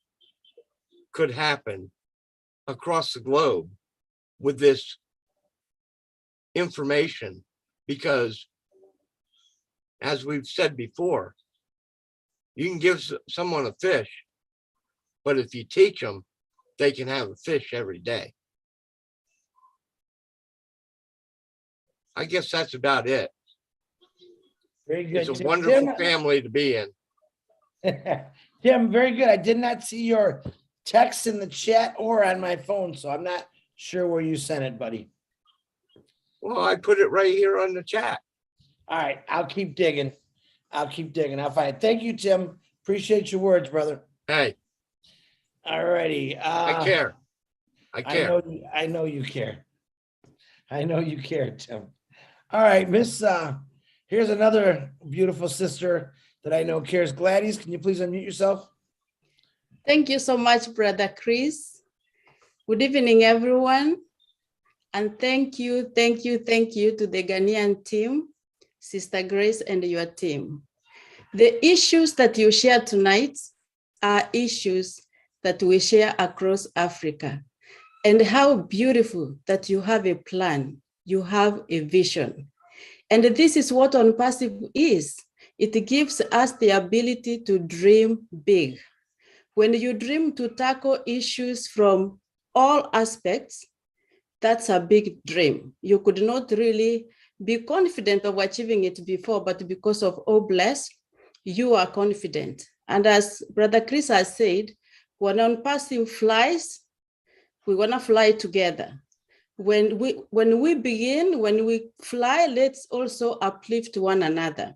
could happen across the globe with this information, because as we've said before, you can give someone a fish, but if you teach them, they can have a fish every day. I guess that's about it. Very good. It's a wonderful family to be in. Tim, very good. I did not see your text in the chat or on my phone, so I'm not sure where you sent it, buddy. Well, I put it right here on the chat. All right, I'll keep digging. I'll find it. Thank you, Tim. Appreciate your words, brother. Hey. All righty. I care. I care. I know you care. I know you care, Tim. All right, Miss, here's another beautiful sister that I know cares. Gladys, can you please unmute yourself? Thank you so much, Brother Chris. Good evening, everyone. And thank you to the Ghanaian team, Sister Grace and your team. The issues that you share tonight are issues that we share across Africa. And how beautiful that you have a plan, you have a vision. And this is what ONPASSIVE is. It gives us the ability to dream big. When you dream to tackle issues from all aspects, that's a big dream. You could not really be confident of achieving it before, but because of OBLESS, you are confident. And as Brother Chris has said, when ONPASSIVE flies, we want to fly together. When we begin, when we fly, let's also uplift one another.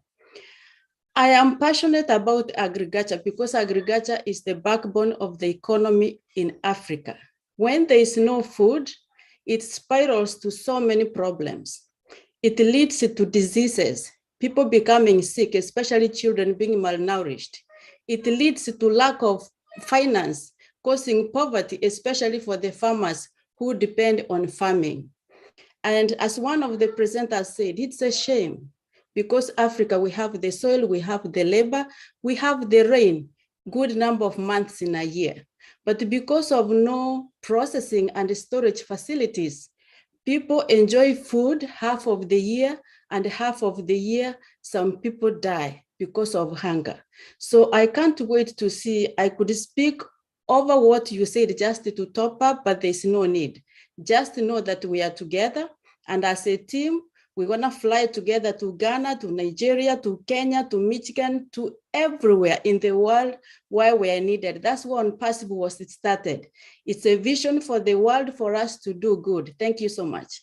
I am passionate about agriculture because agriculture is the backbone of the economy in Africa. When there is no food, it spirals to so many problems. It leads to diseases, people becoming sick, especially children being malnourished. It leads to lack of finance, causing poverty, especially for the farmers who depend on farming. And as one of the presenters said, it's a shame because Africa, we have the soil, we have the labor, we have the rain, good number of months in a year. But because of no processing and storage facilities, people enjoy food half of the year, and half of the year, some people die because of hunger. So I can't wait to see, I could speak over what you said just to top up, but there's no need. Just know that we are together, and as a team, we're gonna fly together to Ghana, to Nigeria, to Kenya, to Michigan, to everywhere in the world where we are needed. That's why ONPASSIVE was started. It's a vision for the world for us to do good. Thank you so much.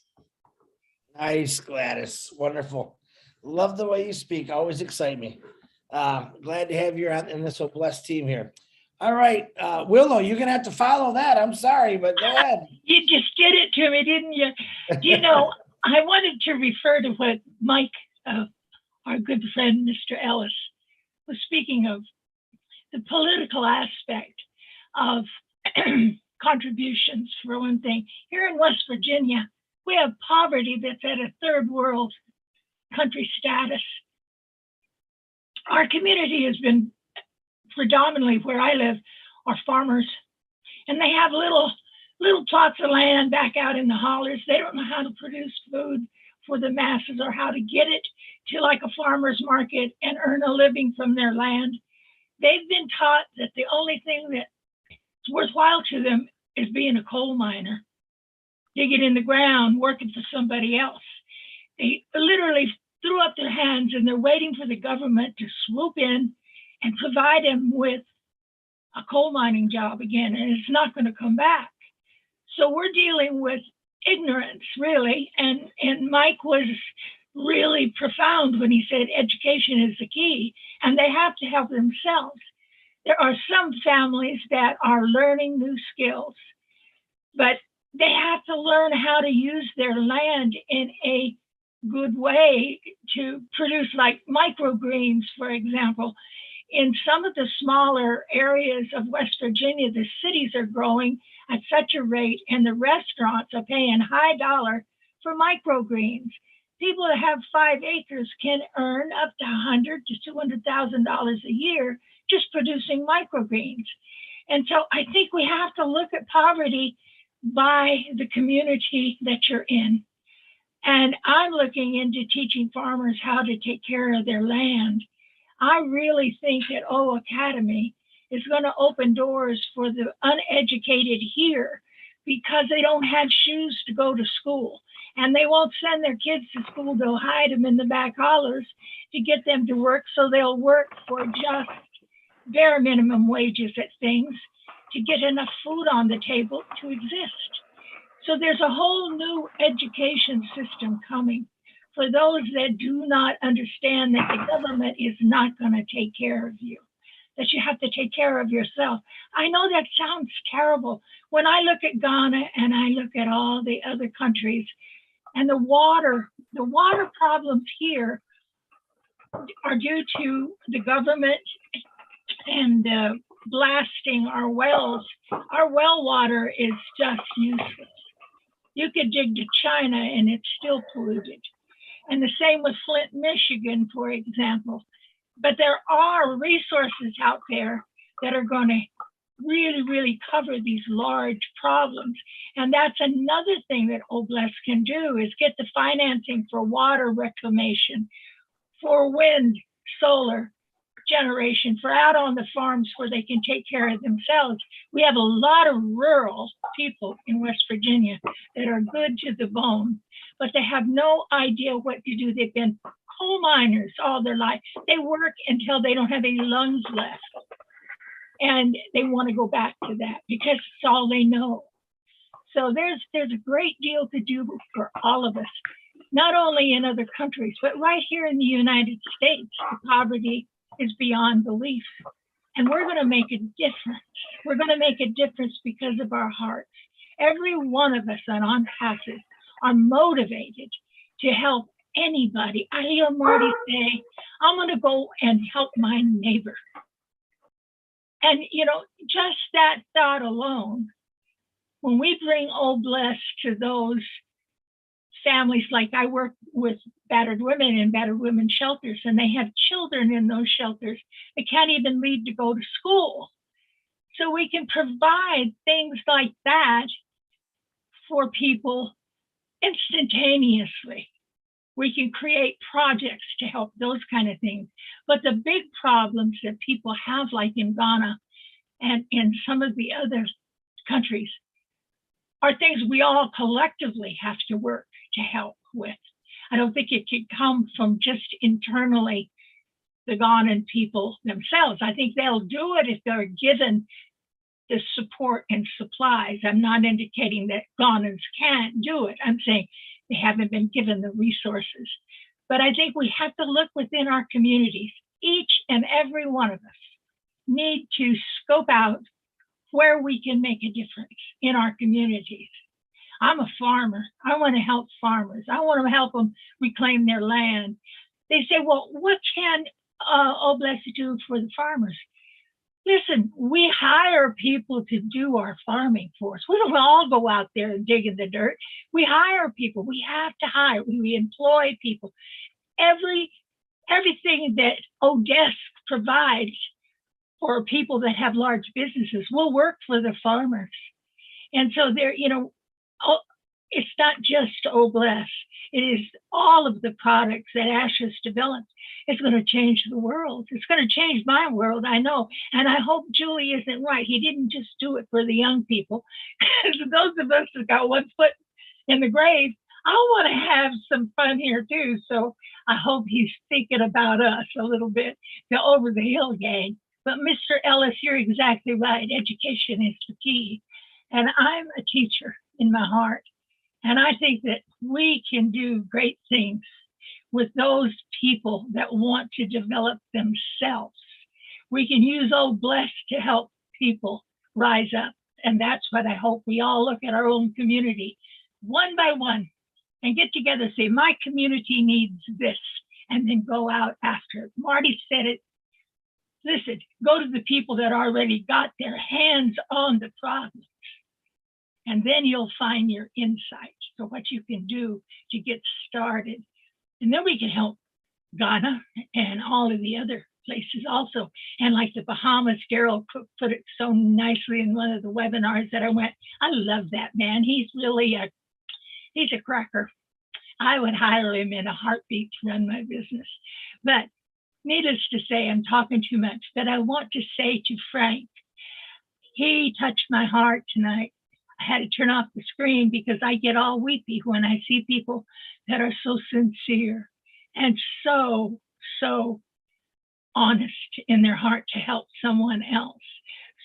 Nice, Gladys. Wonderful. Love the way you speak. Always excite me. Glad to have you in this blessed team here. All right, Willow, you're gonna have to follow that. I'm sorry, but go ahead. You just did it to me, didn't you? You know, I wanted to refer to what Mike, our good friend, Mr. Ellis, was speaking of, the political aspect of contributions, for one thing. Here in West Virginia, we have poverty that's at a third world country status. Our community has been predominantly, where I live, are farmers, and they have little plots of land back out in the hollers. They don't know how to produce food for the masses or how to get it to like a farmer's market and earn a living from their land. They've been taught that the only thing that's worthwhile to them is being a coal miner, digging in the ground, working for somebody else. They literally threw up their hands and they're waiting for the government to swoop in and provide them with a coal mining job again, and it's not going to come back. So we're dealing with ignorance, really, and Mike was really profound when he said education is the key, and they have to help themselves. There are some families that are learning new skills, but they have to learn how to use their land in a good way to produce, like microgreens, for example. In some of the smaller areas of West Virginia, the cities are growing at such a rate, and the restaurants are paying high dollar for microgreens. People that have 5 acres can earn up to $100,000 to $200,000 a year just producing microgreens. And so I think we have to look at poverty by the community that you're in. And I'm looking into teaching farmers how to take care of their land. I really think that O Academy is going to open doors for the uneducated here because they don't have shoes to go to school. And they won't send their kids to school. They'll hide them in the back hollers to get them to work. So they'll work for just bare minimum wages at things to get enough food on the table to exist. So there's a whole new education system coming for those that do not understand that the government is not going to take care of you, that you have to take care of yourself. I know that sounds terrible. When I look at Ghana and I look at all the other countries and the water problems here are due to the government and blasting our wells. Our well water is just useless. You could dig to China and it's still polluted. And the same with Flint, Michigan, for example. But there are resources out there that are going to really, really cover these large problems. And that's another thing that OBLES can do, is get the financing for water reclamation, for wind, solar generation, for out on the farms where they can take care of themselves. We have a lot of rural people in West Virginia that are good to the bone, but they have no idea what to do. They've been coal miners all their life. They work until they don't have any lungs left. And they want to go back to that because it's all they know. So there's a great deal to do for all of us, not only in other countries, but right here in the United States. The poverty is beyond belief. And we're going to make a difference. We're going to make a difference because of our hearts. Every one of us on ONPASSIVE are motivated to help anybody. I hear Marty say, I'm going to go and help my neighbor. And, you know, just that thought alone, when we bring OBLES to those families, like I work with battered women in battered women's shelters, and they have children in those shelters that can't even leave to go to school. So we can provide things like that for people instantaneously. We can create projects to help those kind of things. But the big problems that people have, like in Ghana and in some of the other countries, are things we all collectively have to work to help with. I don't think it can come from just internally the Ghanaian people themselves. I think they'll do it if they're given the support and supplies. I'm not indicating that Ghanaians can't do it. I'm saying they haven't been given the resources. But I think we have to look within our communities. Each and every one of us need to scope out where we can make a difference in our communities. I'm a farmer. I want to help farmers. I want to help them reclaim their land. They say, well, what can OBLES do for the farmers? Listen, we hire people to do our farming for us. We don't all go out there and dig in the dirt. We hire people. We have to hire. We employ people. Everything that ODESK provides for people that have large businesses will work for the farmers. And so there, you know, it's not just OBLES. It is all of the products that Ash has developed. It's going to change the world. It's going to change my world, I know. And I hope Julie isn't right. He didn't just do it for the young people. Those of us that got one foot in the grave, I want to have some fun here too. So I hope he's thinking about us a little bit, the Over the Hill gang. But Mr. Ellis, you're exactly right. Education is the key. And I'm a teacher in my heart. And I think that we can do great things with those people that want to develop themselves. We can use OBLES to help people rise up. And that's what I hope we all look at our own community one by one and get together, say, my community needs this, and then go out after it. Marty said it. Listen, go to the people that already got their hands on the problems, and then you'll find your insights for what you can do to get started. And then we can help Ghana and all of the other places also. And like the Bahamas, Daryl put it so nicely in one of the webinars that I went, I love that man. He's really he's a cracker. I would hire him in a heartbeat to run my business. But needless to say, I'm talking too much, but I want to say to Frank, he touched my heart tonight. I had to turn off the screen because I get all weepy when I see people that are so sincere and so honest in their heart to help someone else.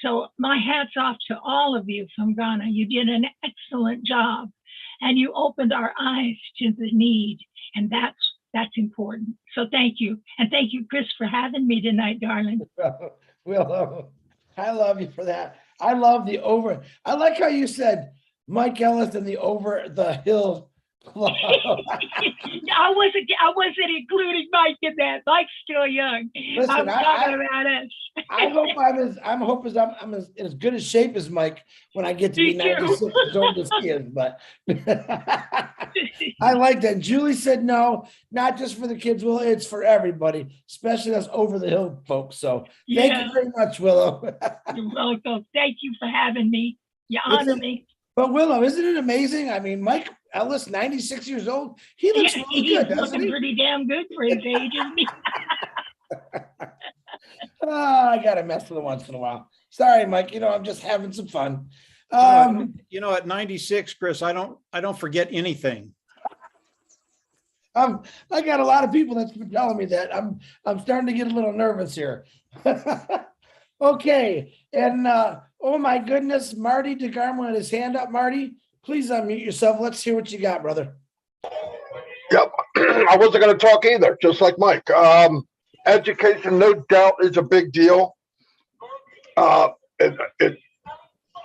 So my hat's off to all of you from Ghana. You did an excellent job and you opened our eyes to the need, and that's important. So thank you. And thank you, Chris, for having me tonight, darling. Well, I love you for that. I love I like how you said Mike Ellis and the Over the Hill I wasn't including Mike in that. Mike's still young. Listen, I'm talking about us. I hope I'm as good a shape as Mike when I get to Me be too. 96 years old as he is, but I like that. Julie said no, not just for the kids, Willow, it's for everybody, especially us over the hill folks. So thank you very much, Willow. You're welcome. Thank you for having me. You honor me. But Willow, isn't it amazing? I mean, Mike Ellis, 96 years old, he looks really good, doesn't looking he? pretty damn good for his age, isn't he? Oh, I gotta mess with it once in a while. Sorry, Mike. I'm just having some fun. At 96, Chris, I don't forget anything. I got a lot of people that's been telling me that. I'm starting to get a little nervous here. Okay, and oh my goodness, Marty DeGarmo had his hand up. Marty, please unmute yourself. Let's hear what you got, brother. Yep, I wasn't going to talk either, just like Mike. Education, no doubt, is a big deal. It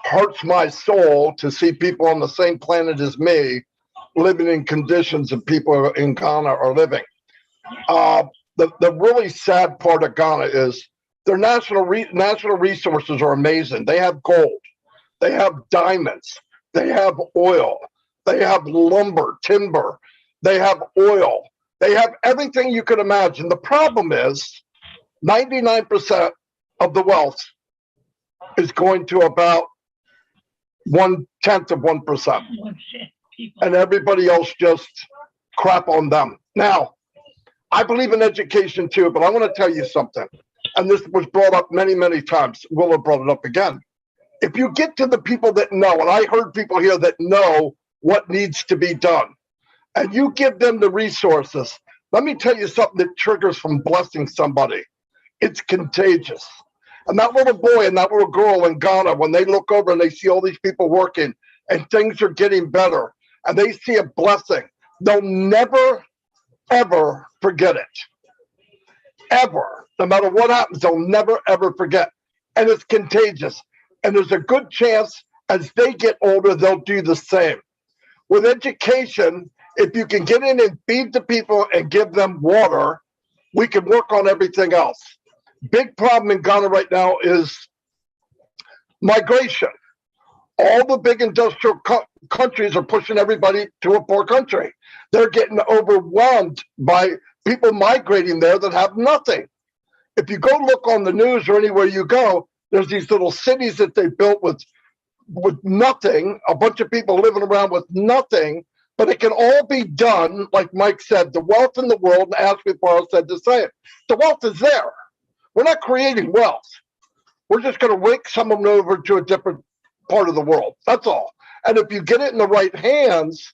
hurts my soul to see people on the same planet as me living in conditions that people in Ghana are living. The really sad part of Ghana is their natural resources are amazing. They have gold, they have diamonds, they have oil, they have lumber, timber, they have oil, they have everything you could imagine. The problem is 99% of the wealth is going to about 1/10 of 1%. And everybody else just crap on them. Now, I believe in education too, but I want to tell you something. And this was brought up many, many times. Willow brought it up again. If you get to the people that know, and I heard people here that know what needs to be done, and you give them the resources, let me tell you something that triggers from blessing somebody. It's contagious. And that little boy and that little girl in Ghana, when they look over and they see all these people working and things are getting better, and they see a blessing, they'll never, ever forget it. Ever. No matter what happens, they'll never, ever forget. And it's contagious. And there's a good chance as they get older, they'll do the same. With education, if you can get in and feed the people and give them water, we can work on everything else. Big problem in Ghana right now is migration. All the big industrial countries are pushing everybody to a poor country. They're getting overwhelmed by people migrating there that have nothing. If you go look on the news or anywhere you go, there's these little cities that they built with nothing, a bunch of people living around with nothing, but it can all be done, like Mike said, the wealth in the world, and Ashley Barr said the same. The wealth is there. We're not creating wealth. We're just going to rake some of them over to a different part of the world. That's all. And if you get it in the right hands,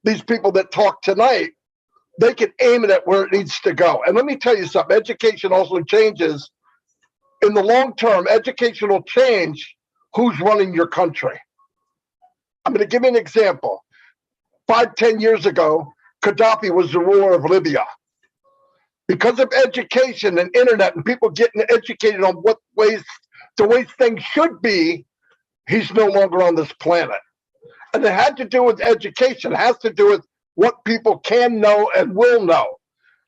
these people that talk tonight, they can aim it at where it needs to go. And let me tell you something, education also changes. In the long term, education will change who's running your country. I'm going to give you an example. 5-10 years ago, Gaddafi was the ruler of Libya. Because of education and internet and people getting educated on what ways, the way things should be, he's no longer on this planet. And it had to do with education. It has to do with what people can know and will know.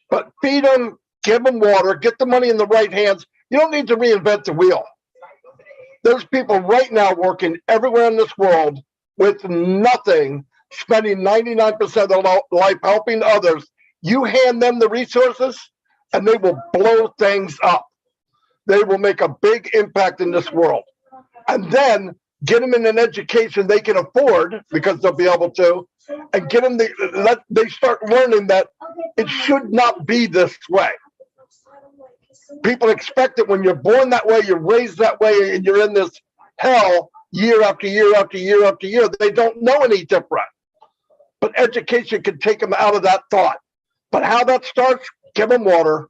But feed them, give them water, get the money in the right hands. You don't need to reinvent the wheel. There's people right now working everywhere in this world with nothing, spending 99% of their life helping others. You hand them the resources and they will blow things up. They will make a big impact in this world. And then get them in an education they can afford, because they'll be able to, and get them they start learning that it should not be this way. People expect it when you're born that way, you're raised that way, and you're in this hell year after year after year after year. They don't know any different. But education can take them out of that thought. But how that starts, give them water,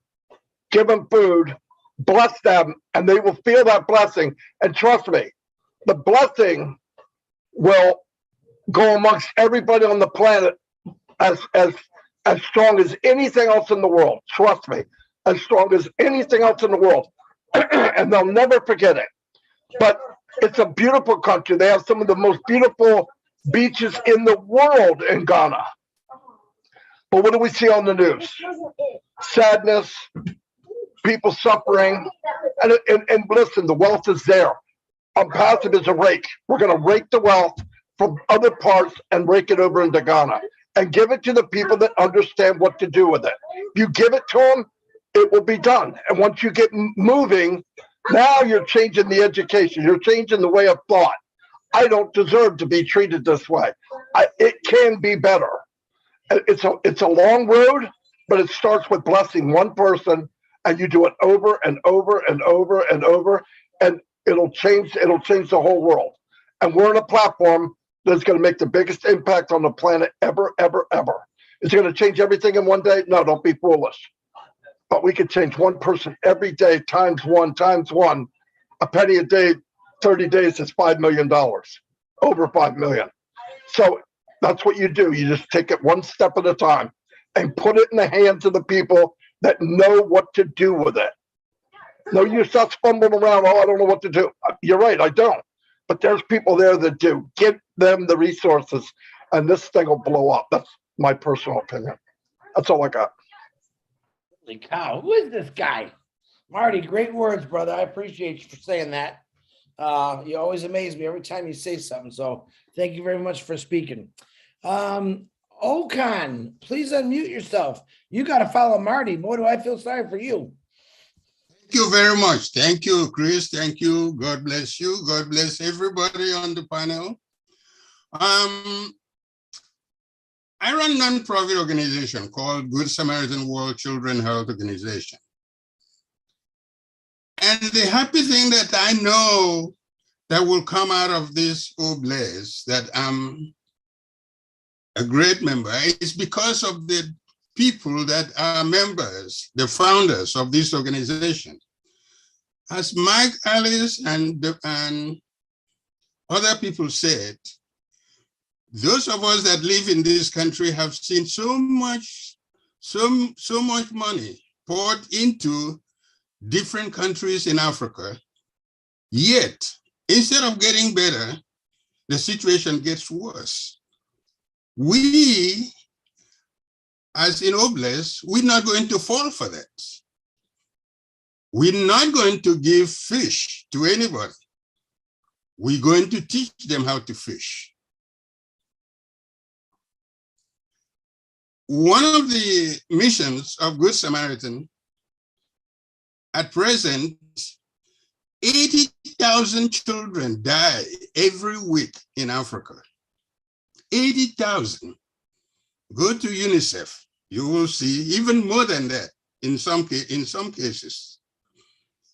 give them food, bless them, and they will feel that blessing. And trust me, the blessing will go amongst everybody on the planet as strong as anything else in the world. Trust me, as strong as anything else in the world. And they'll never forget it. But it's a beautiful country. They have some of the most beautiful beaches in the world in Ghana. But what do we see on the news? Sadness, people suffering, and listen, the wealth is there. ONPASSIVE is a rake. We're going to rake the wealth from other parts and rake it over into Ghana and give it to the people that understand what to do with it. If you give it to them, it will be done. And once you get moving, now you're changing the education. You're changing the way of thought. I don't deserve to be treated this way. It can be better. It's a long road, but it starts with blessing one person, and you do it over and over and over and over, and it'll change the whole world. And we're on a platform that's going to make the biggest impact on the planet ever, ever, ever. Is it going to change everything in one day? No, don't be foolish. But we could change one person every day times one, a penny a day, 30 days is $5 million, over 5 million. So that's what you do. You just take it one step at a time and put it in the hands of the people that know what to do with it. No, you start fumbling around. Oh, I don't know what to do. You're right, I don't. But there's people there that do. Give them the resources, and this thing will blow up. That's my personal opinion. That's all I got. Holy cow, who is this guy? Marty, great words, brother. I appreciate you for saying that. You always amaze me every time you say something. So thank you very much for speaking. Okan, please unmute yourself. You got to follow Marty. Boy, do I feel sorry for you. Thank you very much. Thank you, Chris. Thank you. God bless you. God bless everybody on the panel. I run a non-profit organization called Good Samaritan World Children Health Organization. And the happy thing that I know that will come out of this oblast, that I'm a great member, is because of the people that are members, the founders of this organization. As Mike Alice and other people said, those of us that live in this country have seen so much money poured into different countries in Africa. Yet, instead of getting better, the situation gets worse. We, as in Oblast, we're not going to fall for that. We're not going to give fish to anybody. We're going to teach them how to fish. One of the missions of Good Samaritan, at present, 80,000 children die every week in Africa. 80,000. Go to UNICEF, you will see even more than that in some cases.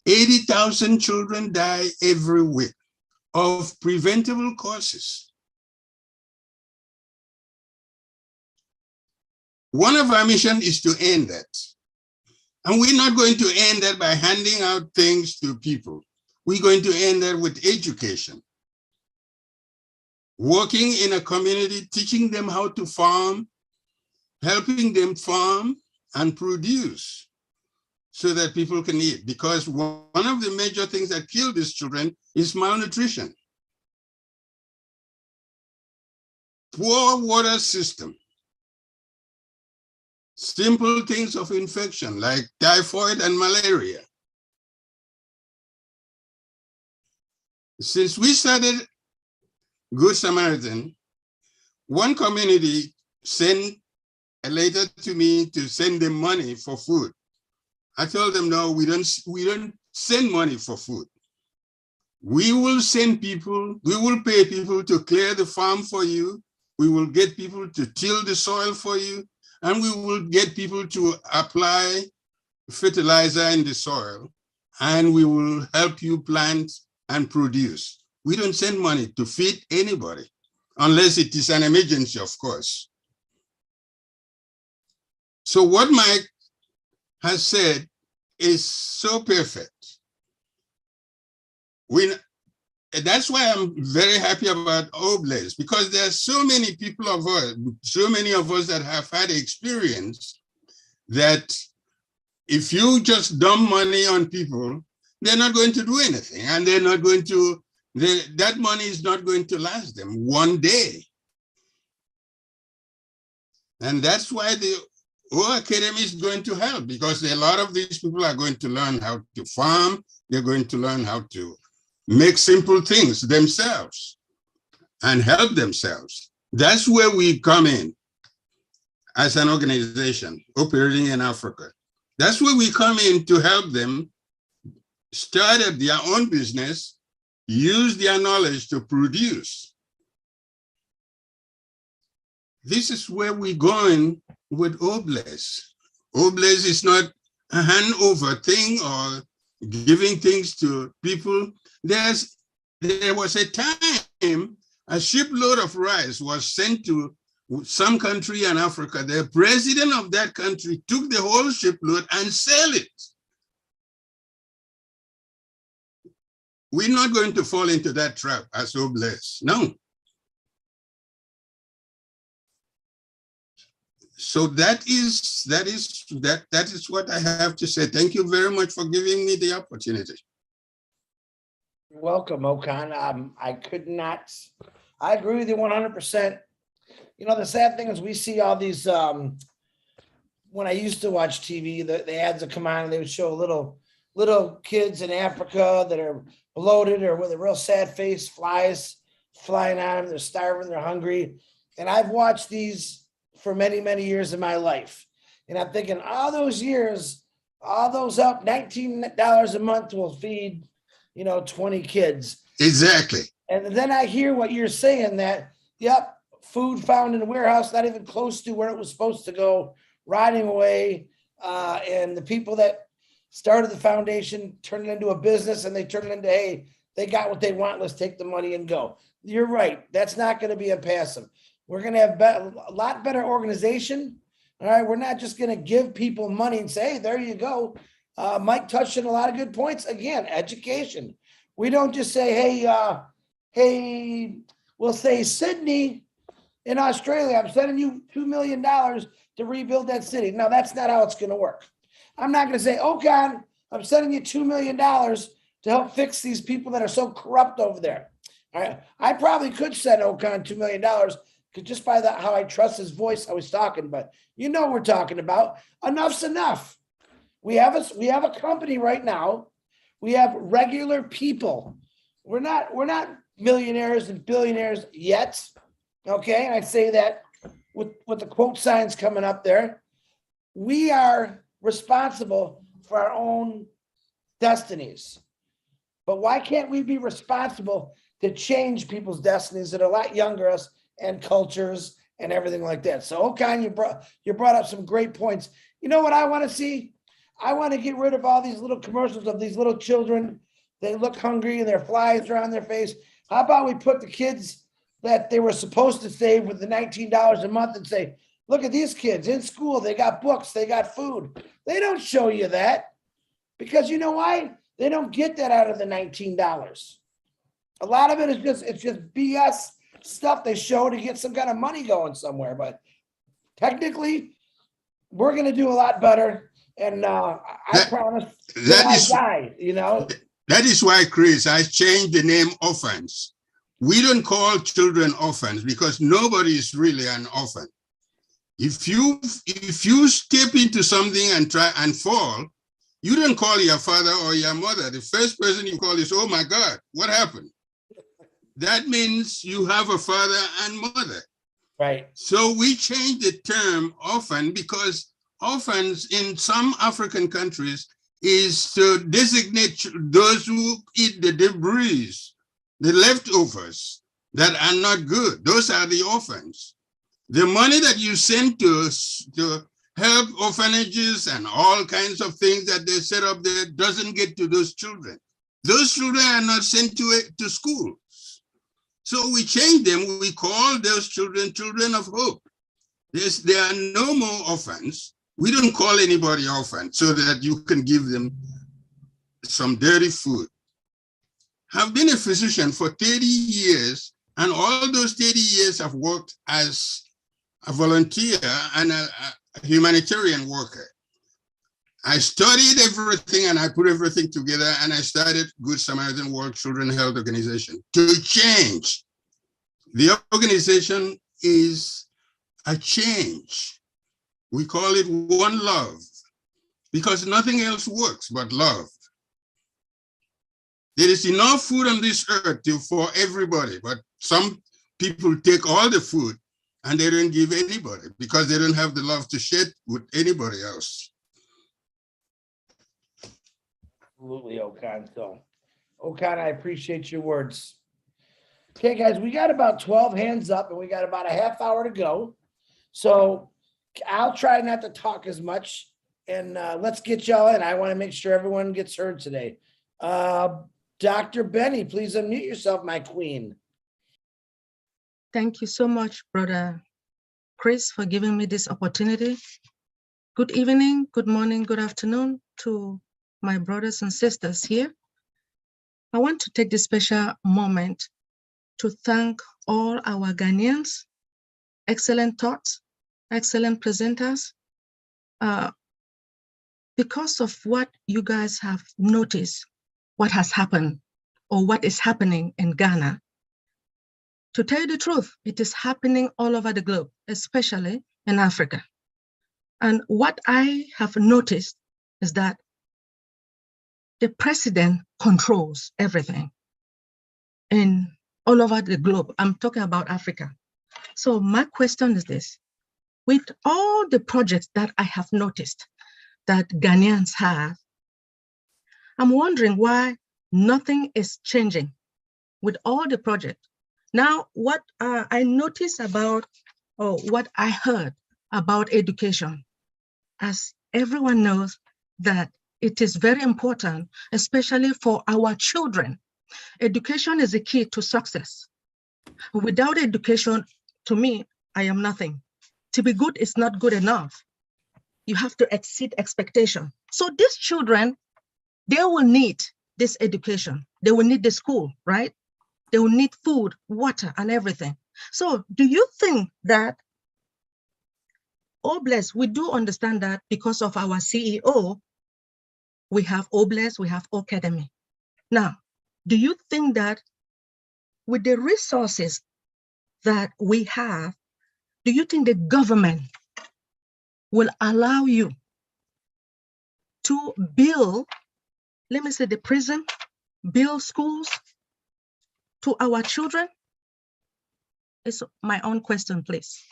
80,000 children die every week of preventable causes. One of our missions is to end that. And we're not going to end that by handing out things to people. We're going to end that with education. Working in a community, teaching them how to farm, helping them farm and produce so that people can eat. Because one of the major things that kill these children is malnutrition. Poor water system. Simple things of infection like typhoid and malaria. Since we started Good Samaritan, one community sent a letter to me to send them money for food. I told them, no, we don't send money for food. We will send people, we will pay people to clear the farm for you. We will get people to till the soil for you. And we will get people to apply fertilizer in the soil, and we will help you plant and produce. We don't send money to feed anybody, unless it is an emergency, of course. So what Mike has said is so perfect. That's why I'm very happy about Oblast, because there are so many people of us, so many of us that have had experience that if you just dump money on people, they're not going to do anything, and they're not going to, that money is not going to last them one day. And that's why the O Academy is going to help, because a lot of these people are going to learn how to farm. They're going to learn how to make simple things themselves and help themselves. That's where we come in as an organization operating in Africa. That's where we come in to help them start up their own business, use their knowledge to produce. This is where we're going with Obless. Obless is not a handover thing or giving things to people. There was a time a shipload of rice was sent to some country in Africa. The president of that country took the whole shipload and sell it. We're not going to fall into that trap as Obless. No. So that is what I have to say. Thank you very much for giving me the opportunity. You're welcome, Okan. I agree with you 100%. You know, the sad thing is we see all these, when I used to watch TV, the ads would come on and they would show little kids in Africa that are bloated or with a real sad face, flies flying on them. They're starving, they're hungry. And I've watched these for many, many years in my life. And I'm thinking all those years, all those up, $19 a month will feed, 20 kids. Exactly. And then I hear what you're saying that, yep, food found in a warehouse, not even close to where it was supposed to go, rotting away. And the people that started the foundation turned it into a business and they turned it into, hey, they got what they want. Let's take the money and go. You're right. That's not going to be impassive. We're going to have a lot better organization. All right. We're not just going to give people money and say, hey, there you go. Mike touched on a lot of good points. Again, education. We don't just say, hey, we'll say Sydney in Australia, I'm sending you $2 million to rebuild that city. No, that's not how it's going to work. I'm not going to say, oh God, I'm sending you $2 million to help fix these people that are so corrupt over there. All right. I probably could send Okan $2 million because just by how I trust his voice, I was talking, but you know what we're talking about. Enough's enough. We have a company right now. We have regular people. We're not millionaires and billionaires yet. Okay. And I say that with the quote signs coming up there. We are responsible for our own destinies. But why can't we be responsible to change people's destinies that are a lot younger us and cultures and everything like that? So Okan, you brought up some great points. You know what I want to see? I want to get rid of all these little commercials of these little children. They look hungry and their flies are on their face. How about we put the kids that they were supposed to save with the $19 a month and say, look at these kids in school. They got books. They got food. They don't show you that because you know why? They don't get that out of the $19. A lot of it is it's just BS stuff they show to get some kind of money going somewhere. But technically, we're going to do a lot better. And I promise that I die, That is why, Chris, I changed the name orphans. We don't call children orphans because nobody is really an orphan. If you step into something and try and fall, you don't call your father or your mother. The first person you call is, oh my God, what happened? That means you have a father and mother. Right. So we changed the term orphan because orphans in some African countries is to designate those who eat the debris, the leftovers that are not good. Those are the orphans. The money that you send to help orphanages and all kinds of things that they set up there doesn't get to those children. Those children are not sent to school. So we change them. We call those children children of hope. There are no more orphans. We don't call anybody orphan so that you can give them some dirty food. I've been a physician for 30 years, and all those 30 years I've worked as a volunteer and a humanitarian worker. I studied everything and I put everything together and I started Good Samaritan World Children Health Organization to change. The organization is a change. We call it one love because nothing else works but love. There is enough food on this earth for everybody, but some people take all the food and they don't give anybody because they don't have the love to share with anybody else. Absolutely, Okan. So, Okan, I appreciate your words. Okay, guys, we got about 12 hands up and we got about a half hour to go. So I'll try not to talk as much and let's get y'all in. I want to make sure everyone gets heard today. Dr. Benny, please unmute yourself, my queen. Thank you so much, Brother Chris, for giving me this opportunity. Good evening, good morning, good afternoon to my brothers and sisters here. I want to take this special moment to thank all our Ghanaians, excellent thoughts, excellent presenters. Because of what you guys have noticed, what has happened or what is happening in Ghana, to tell you the truth, it is happening all over the globe, especially in Africa. And what I have noticed is that the president controls everything in all over the globe. I'm talking about Africa. So my question is this: with all the projects that I have noticed that Ghanaians have, I'm wondering why nothing is changing with all the projects. Now, what I noticed about, or what I heard about education, as everyone knows that it is very important, especially for our children. Education is the key to success. Without education, to me, I am nothing. To be good is not good enough. You have to exceed expectation. So these children, they will need this education. They will need the school, right? They will need food, water, and everything. So do you think that, Obless, we do understand that because of our CEO, we have Obless, we have Academy. Now, do you think that with the resources that we have, do you think the government will allow you to build, let me say, the prison, build schools to our children? It's my own question, please.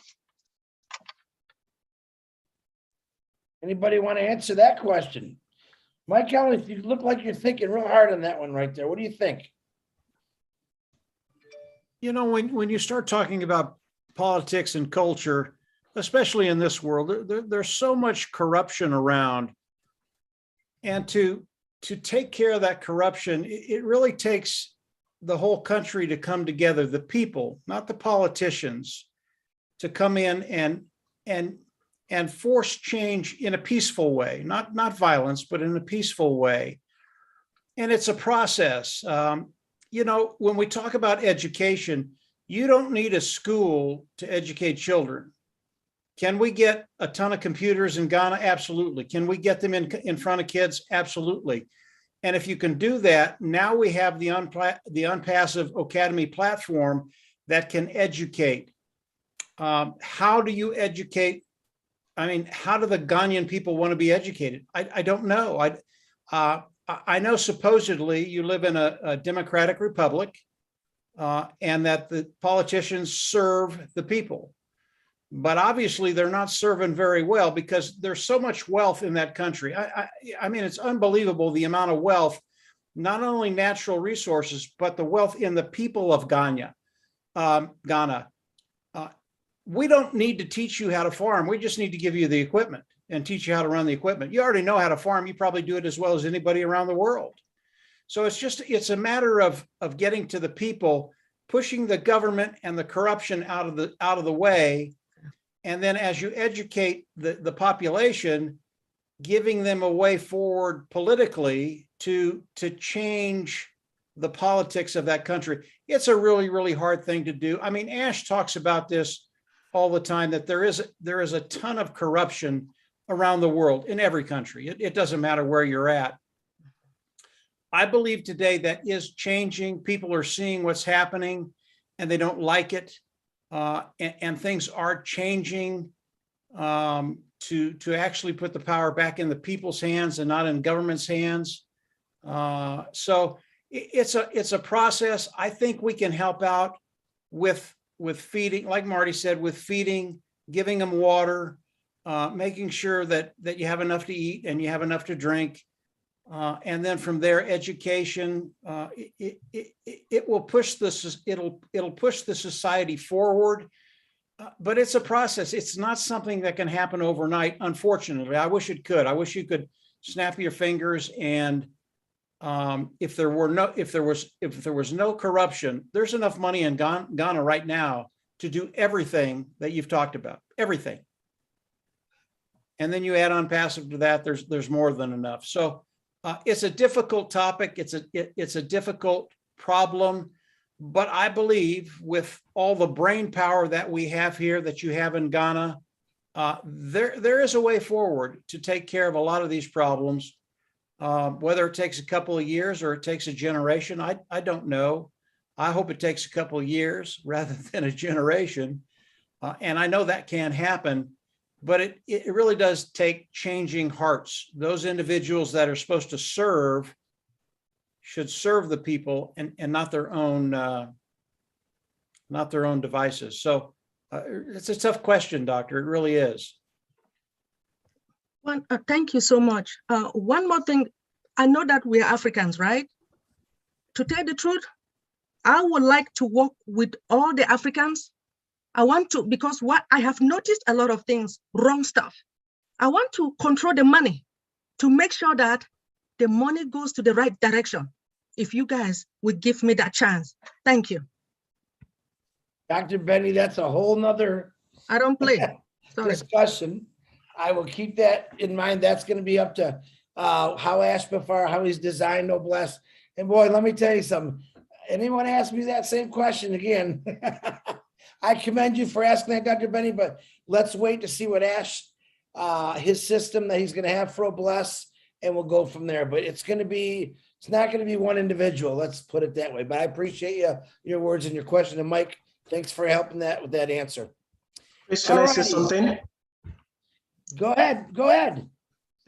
Anybody want to answer that question? Mike Ellis, you look like you're thinking real hard on that one right there. What do you think? You know, when you start talking about politics and culture, especially in this world, there's so much corruption around. And to take care of that corruption, it really takes the whole country to come together, the people, not the politicians, to come in and force change in a peaceful way, not violence, but in a peaceful way. And it's a process. You know, when we talk about education, you don't need a school to educate children. Can we get a ton of computers in Ghana? Absolutely. Can we get them in front of kids? Absolutely. And if you can do that, now we have the ONPASSIVE Academy platform that can educate. How do you educate? I mean, how do the Ghanaian people want to be educated? I don't know. I know supposedly you live in a democratic republic and that the politicians serve the people. But obviously they're not serving very well because there's so much wealth in that country. I mean, it's unbelievable the amount of wealth, not only natural resources, but the wealth in the people of Ghana. We don't need to teach you how to farm. We just need to give you the equipment and teach you how to run the equipment. You already know how to farm. You probably do it as well as anybody around the world. So it's a matter of getting to the people, pushing the government and the corruption out of the way. And then as you educate the population, giving them a way forward politically to change the politics of that country. It's a really, really hard thing to do. I mean, Ash talks about this all the time, that there is a ton of corruption around the world in every country. It doesn't matter where you're at. I believe today that is changing. People are seeing what's happening and they don't like it. and things are changing to actually put the power back in the people's hands and not in government's hands. So it's a process. I think we can help out with feeding, like Marty said, with feeding, giving them water, making sure that you have enough to eat and you have enough to drink. And then from there, education, it will push this, it'll push the society forward, but it's a process. It's not something that can happen overnight. Unfortunately, I wish it could. I wish you could snap your fingers and if there was no corruption, there's enough money in Ghana right now to do everything that you've talked about, everything. And then you add ONPASSIVE to that, there's more than enough. So it's a difficult topic. It's a difficult problem, but I believe with all the brain power that we have here, that you have in Ghana, there is a way forward to take care of a lot of these problems. Whether it takes a couple of years or it takes a generation, I don't know. I hope it takes a couple of years rather than a generation. And I know that can happen, but it really does take changing hearts. Those individuals that are supposed to serve should serve the people and not their own devices. So it's a tough question, Doctor. It really is. Thank you so much. One more thing. I know that we are Africans, right? To tell the truth, I would like to work with all the Africans. I want to, because what I have noticed a lot of things, wrong stuff. I want to control the money to make sure that the money goes to the right direction. If you guys would give me that chance. Thank you. Dr. Benny, that's a whole nother I don't play. discussion. I will keep that in mind. That's going to be up to how Ashbafar, how he's designed Noblesse. And boy, let me tell you something. Anyone ask me that same question again, I commend you for asking that, Dr. Benny, but let's wait to see what Ash, his system that he's going to have for Noblesse, and we'll go from there. But it's not going to be one individual. Let's put it that way. But I appreciate your words and your question. And Mike, thanks for helping with that answer. Chris, can I say something? Go ahead.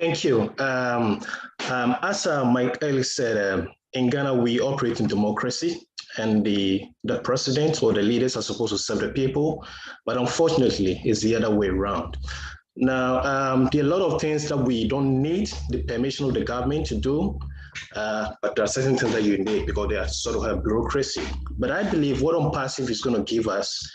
Thank you. As Mike earlier said, in Ghana, we operate in democracy, and the president or the leaders are supposed to serve the people, but unfortunately, it's the other way around. Now, there are a lot of things that we don't need the permission of the government to do, but there are certain things that you need because they are sort of a bureaucracy. But I believe what ONPASSIVE is going to give us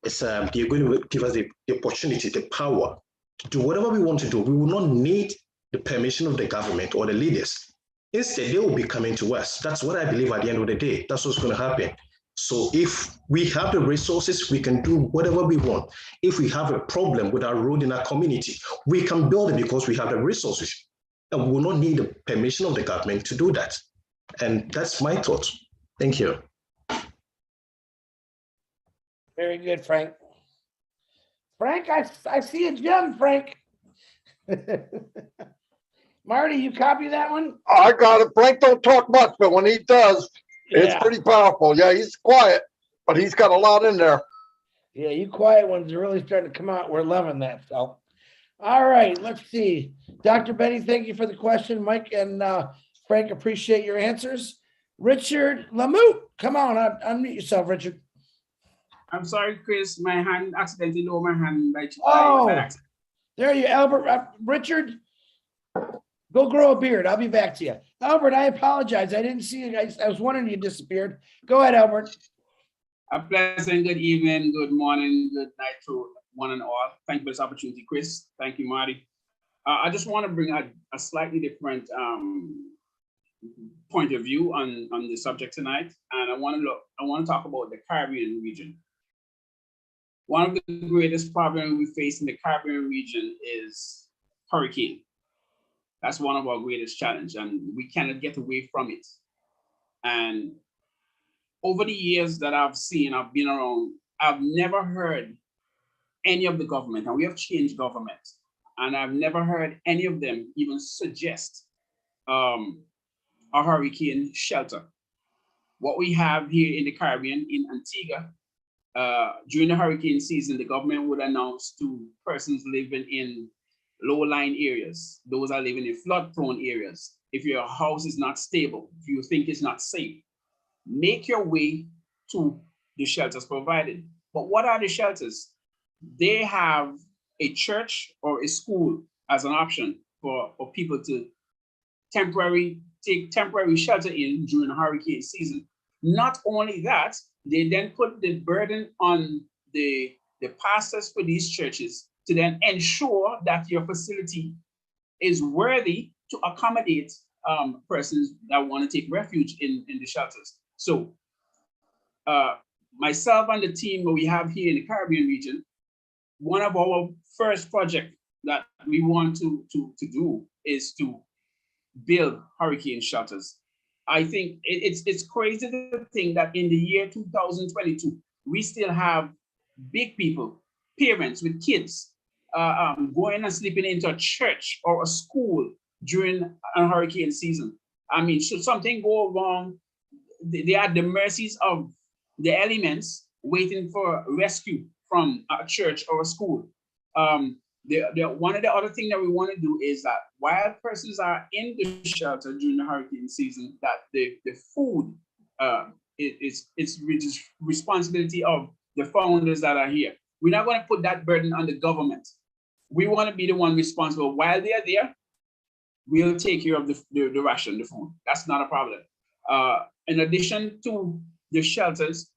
is they're going to give us the opportunity, the power to do whatever we want to do. We will not need the permission of the government or the leaders. Instead, they will be coming to us. That's what I believe at the end of the day. That's what's going to happen. So if we have the resources, we can do whatever we want. If we have a problem with our road in our community, we can build it because we have the resources. And we will not need the permission of the government to do that. And that's my thought. Thank you. Very good, Frank. Frank, I see a gem, Frank. Marty, you copy that one? I got it. Frank don't talk much, but when he does, it's pretty powerful. Yeah, he's quiet, but he's got a lot in there. Yeah, you quiet ones are really starting to come out. We're loving that. So, all right, let's see. Dr. Benny, thank you for the question. Mike and Frank, appreciate your answers. Richard Lamoot, come on, unmute yourself, Richard. I'm sorry, Chris. My hand accidentally lowered my hand. There you, Albert. Richard, go grow a beard. I'll be back to you. Albert, I apologize. I didn't see you. I was wondering you disappeared. Go ahead, Albert. A pleasant good evening, good morning, good night to one and all. Thank you for this opportunity, Chris. Thank you, Marty. I just want to bring a slightly different point of view on the subject tonight, and I want to talk about the Caribbean region. One of the greatest problems we face in the Caribbean region is hurricane. That's one of our greatest challenges, and we cannot get away from it. And over the years that I've been around, I've never heard any of the government, and we have changed government, and I've never heard any of them even suggest a hurricane shelter. What we have here in the Caribbean, in Antigua, during the hurricane season, the government would announce to persons living in low-lying areas, those are living in flood-prone areas, if your house is not stable, if you think it's not safe, make your way to the shelters provided. But what are the shelters? They have a church or a school as an option for people to take temporary shelter in during the hurricane season. Not only that, they then put the burden on the pastors for these churches to then ensure that your facility is worthy to accommodate persons that want to take refuge in the shelters. So myself and the team that we have here in the Caribbean region, one of our first projects that we want to do is to build hurricane shelters. I think it's crazy to think that in the year 2022, we still have big people, parents with kids, going and sleeping into a church or a school during a hurricane season. I mean, should something go wrong, they are at the mercies of the elements waiting for rescue from a church or a school. One of the other things that we want to do is that while persons are in the shelter during the hurricane season, that the food it's responsibility of the founders that are here. We're not going to put that burden on the government. We want to be the one responsible. While they are there, we'll take care of the ration, the food. That's not a problem. In addition to the shelters,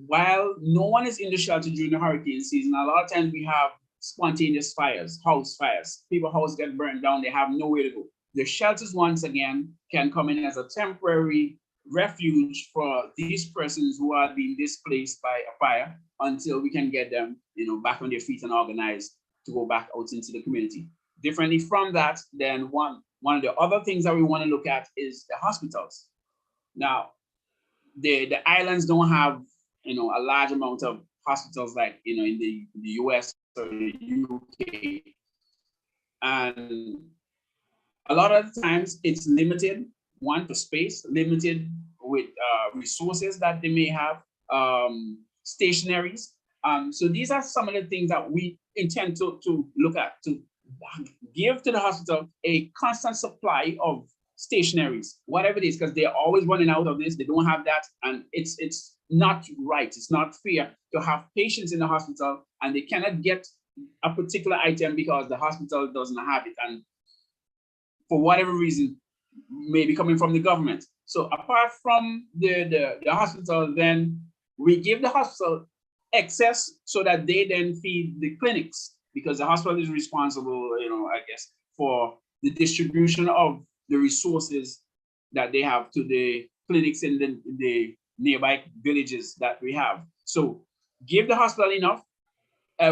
while no one is in the shelter during the hurricane season, a lot of times we have spontaneous fires, house fires. People's houses get burned down, they have nowhere to go. The shelters, once again, can come in as a temporary refuge for these persons who are being displaced by a fire until we can get them, back on their feet and organized to go back out into the community. Differently from that, then one of the other things that we want to look at is the hospitals. Now, the islands don't have, a large amount of hospitals like, in the US or the UK. And a lot of times it's limited, one, for space, limited with resources that they may have, stationaries. So these are some of the things that we intend to look at, to give to the hospital a constant supply of stationaries, whatever it is, because they're always running out of this. They don't have that, and it's not right. It's not fair to have patients in the hospital and they cannot get a particular item because the hospital doesn't have it, and for whatever reason, maybe coming from the government. So apart from the hospital, then we give the hospital excess so that they then feed the clinics, because the hospital is responsible, I guess, for the distribution of the resources that they have to the clinics in the nearby villages that we have. So give the hospital enough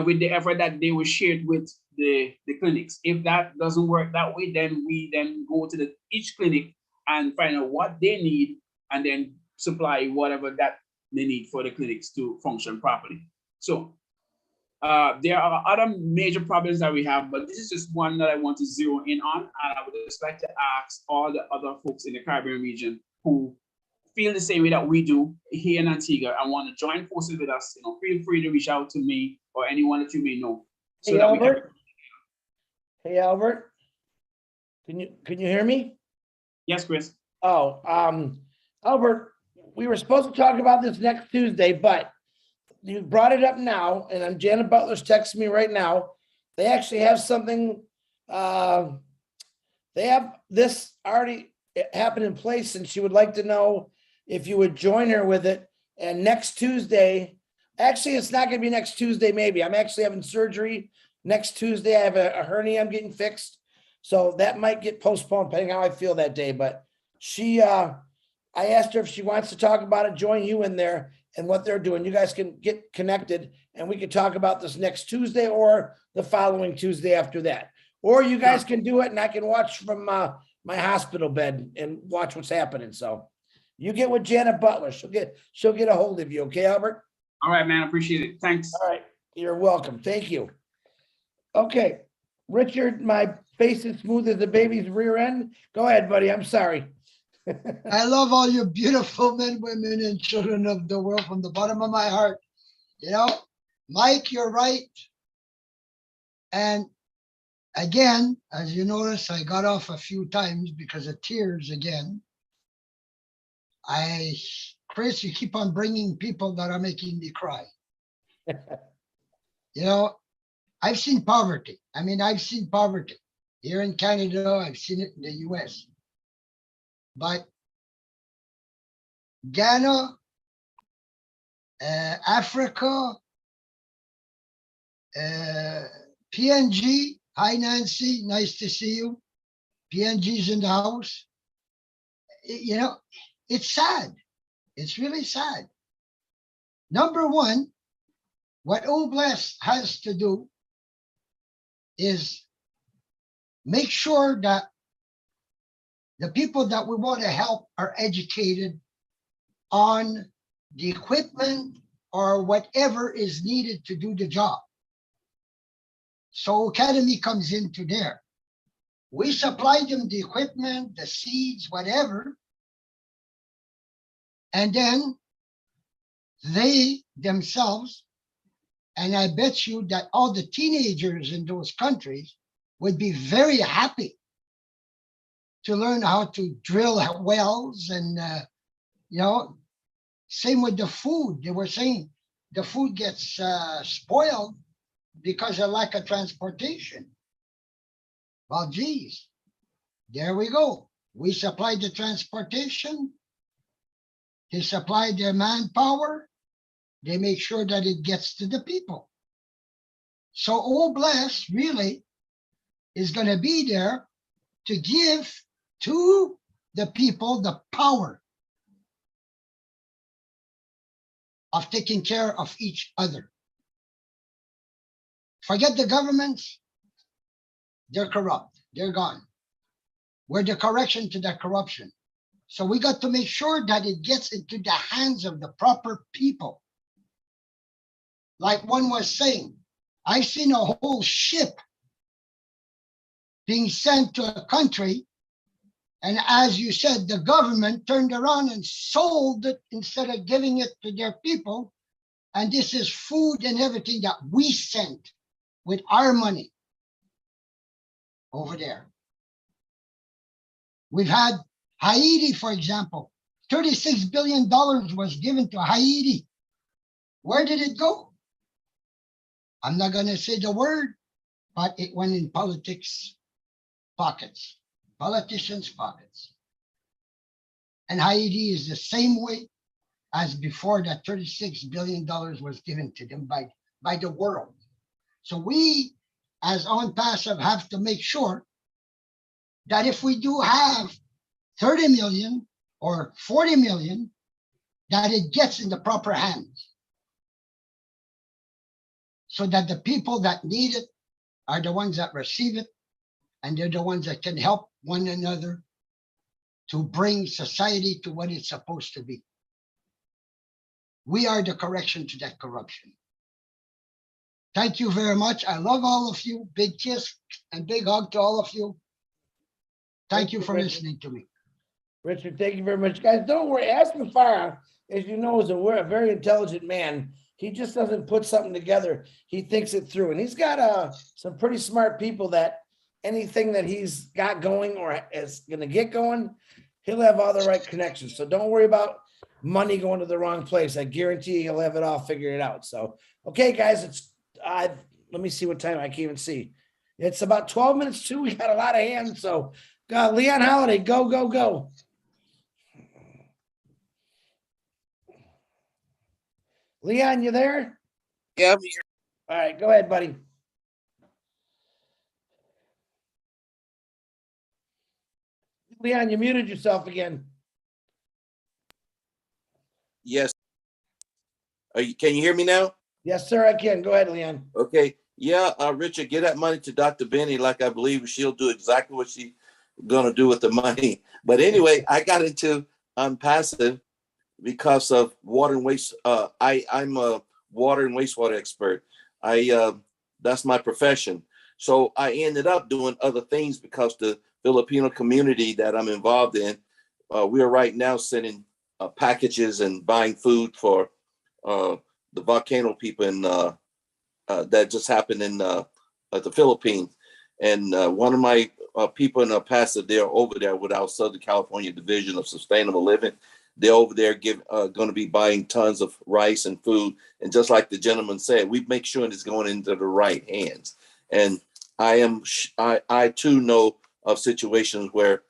with the effort that they will share with the clinics. If that doesn't work that way, then we then go to each clinic and find out what they need and then supply whatever that they need for the clinics to function properly. So there are other major problems that we have, but this is just one that I want to zero in on. And I would just like to ask all the other folks in the Caribbean region who feel the same way that we do here in Antigua and want to join forces with us, feel free to reach out to me or anyone that you may know. So Hey, Albert. Hey, Albert. Can you hear me? Yes, Chris. Oh, Albert, we were supposed to talk about this next Tuesday, but you brought it up now, and Janet Butler's texting me right now. They actually have something, they have this already happened in place, and she would like to know if you would join her with it. And next Tuesday, actually, it's not going to be next Tuesday, maybe. I'm actually having surgery next Tuesday. I have a hernia I'm getting fixed. So that might get postponed, depending on how I feel that day. But she, I asked her if she wants to talk about it, join you in there and what they're doing. You guys can get connected and we can talk about this next Tuesday or the following Tuesday after that. Or you guys can do it and I can watch from my hospital bed and watch what's happening. So you get with Janet Butler. She'll get a hold of you. Okay, Albert? All right, man. Appreciate it. Thanks. All right. You're welcome. Thank you. Okay. Richard, my face is smooth as a baby's rear end. Go ahead, buddy. I'm sorry. I love all you beautiful men, women, and children of the world from the bottom of my heart. You know, Mike, you're right. And again, as you notice, I got off a few times because of tears again. Chris, you keep on bringing people that are making me cry. You know, I've seen poverty. I mean, I've seen poverty here in Canada. I've seen it in the US. But Ghana, Africa, PNG. Hi, Nancy. Nice to see you. PNG's in the house. You know, it's sad. It's really sad. Number one, what OBLESS has to do is make sure that the people that we want to help are educated on the equipment or whatever is needed to do the job. So Academy comes into there. We supply them the equipment, the seeds, whatever, and then they themselves, and I bet you that all the teenagers in those countries would be very happy to learn how to drill wells and, you know, same with the food. They were saying the food gets spoiled because of lack of transportation. Well, geez, there we go. We supply the transportation. They supply their manpower. They make sure that it gets to the people. So OBLESS really is going to be there to give to the people the power of taking care of each other. Forget the governments. They're corrupt. They're gone. We're the correction to that corruption. So we got to make sure that it gets into the hands of the proper people. Like one was saying, I've seen a whole ship being sent to a country, and as you said, the government turned around and sold it instead of giving it to their people. And this is food and everything that we sent with our money over there. We've had Haiti, for example, $36 billion was given to Haiti. Where did it go? I'm not going to say the word, but it went in politics pockets, politicians' pockets. And Haiti is the same way as before that $36 billion was given to them by the world. So we, as ONPASSIVE, have to make sure that if we do have 30 million or 40 million, that it gets in the proper hands, so that the people that need it are the ones that receive it, and they're the ones that can help one another to bring society to what it's supposed to be. We are the correction to that corruption. Thank you very much. I love all of you. Big kiss and big hug to all of you. Thank you for listening to me. Richard, thank you very much. Guys, don't worry. Asking Farah, as you know, is a very intelligent man. He just doesn't put something together. He thinks it through. And he's got some pretty smart people that anything that he's got going or is going to get going, he'll have all the right connections. So don't worry about money going to the wrong place. I guarantee you he'll have it all figured out. So, okay, guys, it's let me see what time. I can't even see. It's about 12 minutes to. We got a lot of hands. So, Leon Holiday, go, go, go. Leon, you there? Yeah, I'm here. All right, go ahead, buddy. Leon, you muted yourself again. Yes. Can you hear me now? Yes, sir, I can. Go ahead, Leon. Okay. Yeah, Richard, get that money to Dr. Benny, like I believe she'll do exactly what she's going to do with the money. But anyway, I got into ONPASSIVE because of water and waste. I'm a water and wastewater expert. That's my profession. So I ended up doing other things because the Filipino community that I'm involved in, we are right now sending packages and buying food for the volcano people in that just happened in the Philippines. And one of my people in El Paso, they're over there with our Southern California Division of Sustainable Living. They're over there going to be buying tons of rice and food. And just like the gentleman said, we make sure it's going into the right hands. And I too know of situations where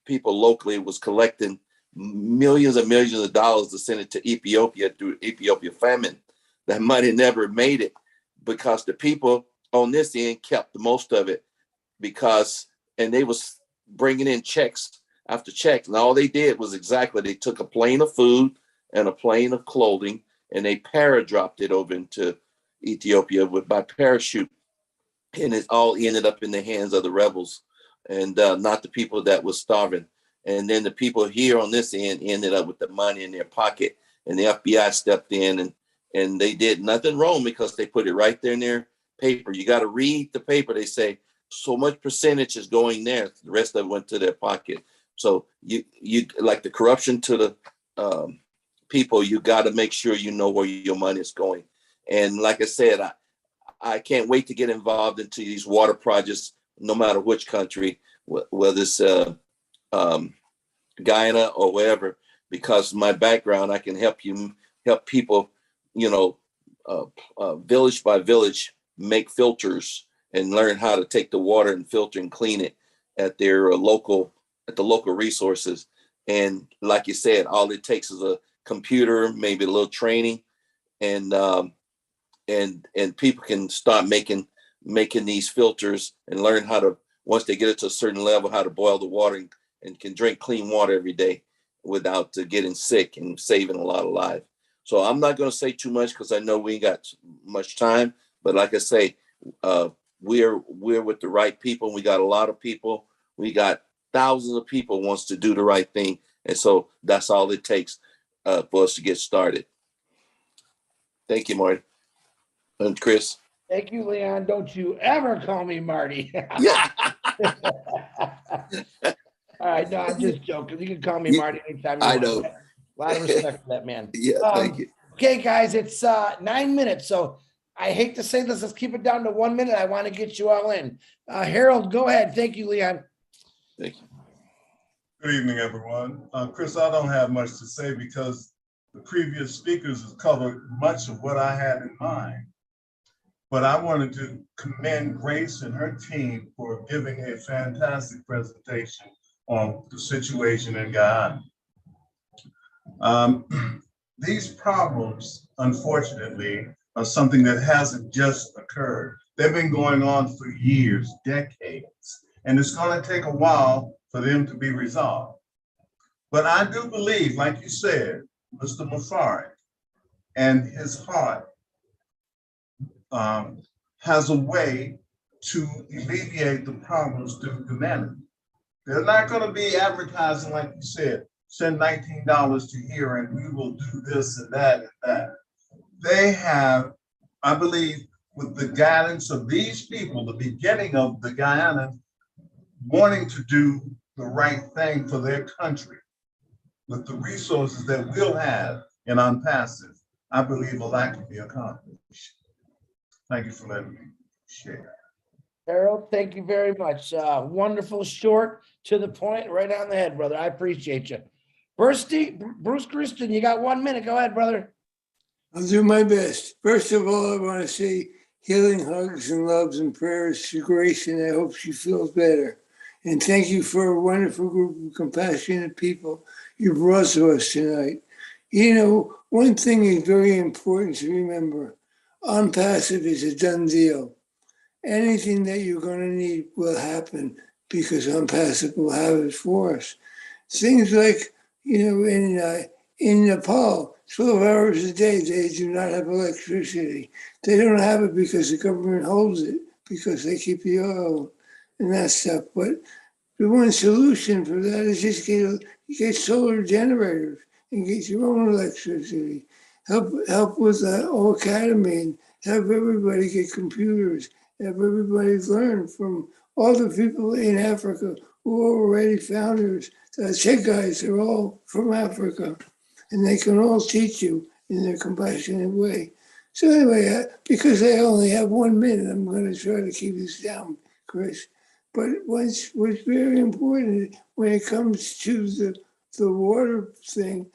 people locally was collecting millions and millions of dollars to send it to Ethiopia through Ethiopia famine. That money never made it because the people on this end kept the most of it and they was bringing in checks after checks. And all they did was they took a plane of food and a plane of clothing and they paradropped it over into Ethiopia by parachute. And it all ended up in the hands of the rebels and not the people that was starving. And then the people here on this end ended up with the money in their pocket, and the FBI stepped in and they did nothing wrong because they put it right there in their paper. You got to read the paper. They say so much percentage is going there. The rest of it went to their pocket. So you like the corruption to the people, you got to make sure you know where your money is going. And like I said, I can't wait to get involved into these water projects, no matter which country, whether it's Guyana or wherever, because my background, I can help people, village by village, make filters and learn how to take the water and filter and clean it at the local resources. And like you said, all it takes is a computer, maybe a little training, and people can start making these filters and learn how to, once they get it to a certain level, how to boil the water and can drink clean water every day without getting sick and saving a lot of lives. So I'm not going to say too much because I know we ain't got much time. But like I say, we're with the right people. We got a lot of people. We got thousands of people wants to do the right thing. And so that's all it takes for us to get started. Thank you, Marty. And Chris. Thank you, Leon. Don't you ever call me Marty. Yeah. All right, no, I'm just joking. You can call me Marty anytime you I want. know. A lot of respect for that, man. Yeah, thank you. Okay, guys, it's 9 minutes. So I hate to say this. Let's keep it down to 1 minute. I want to get you all in. Harold, go ahead. Thank you, Leon. Thank you. Good evening, everyone. Chris, I don't have much to say because the previous speakers have covered much of what I had in mind. But I wanted to commend Grace and her team for giving a fantastic presentation on the situation in Guyana. These problems, unfortunately, are something that hasn't just occurred. They've been going on for years, decades, and it's going to take a while for them to be resolved. But I do believe, like you said, Mr. Mufarek and his heart has a way to alleviate the problems through humanity. They're not going to be advertising, like you said, send $19 to here and we will do this and that and that. They have, I believe, with the guidance of these people, the beginning of the Guyana wanting to do the right thing for their country, with the resources that we'll have in ONPASSIVE, I believe a lot can be accomplished. Thank you for letting me share. Harold, thank you very much. Wonderful, short, to the point, right on the head, brother. I appreciate you. Bruce Christian, you got 1 minute. Go ahead, brother. I'll do my best. First of all, I want to say healing hugs and loves and prayers to Grace, and I hope she feels better. And thank you for a wonderful group of compassionate people you brought to us tonight. You know, one thing is very important to remember. ONPASSIVE is a done deal. Anything that you're going to need will happen because ONPASSIVE will have it for us. Things like, in Nepal, 12 hours a day, they do not have electricity. They don't have it because the government holds it, because they keep the oil and that stuff. But the one solution for that is just get solar generators and get your own electricity. Help with the whole academy and have everybody get computers. Have everybody learn from all the people in Africa who are already founders. The Czech guys are all from Africa, and they can all teach you in their compassionate way. So anyway, because I only have 1 minute, I'm going to try to keep this down, Chris. But what's very important when it comes to the water thing,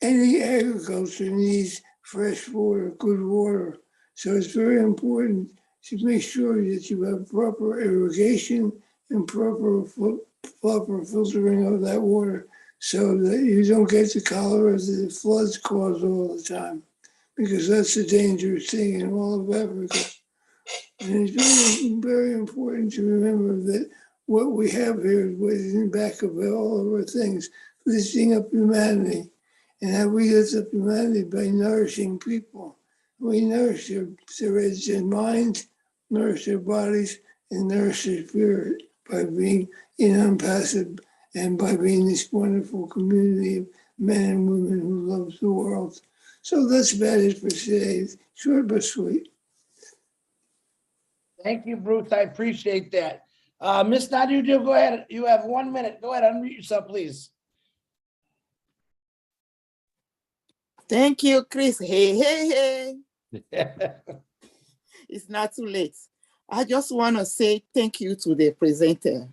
any agriculture needs fresh water, good water. So it's very important to make sure that you have proper irrigation and proper filtering of that water so that you don't get the cholera that the floods cause all the time, because that's a dangerous thing in all of Africa. And it's very, very important to remember that what we have here is what is in the back of all of our things, lifting up humanity. And how we lift up humanity by nourishing people. We nourish their heads and minds, nourish their bodies, and nourish their spirit by being in ONPASSIVE and by being this wonderful community of men and women who loves the world. So that's about it for today. Short but sweet. Thank you, Bruce. I appreciate that. Miss Nadu, go ahead. You have 1 minute. Go ahead, unmute yourself, please. Thank you, Chris. Hey. It's not too late. I just want to say thank you to the presenter.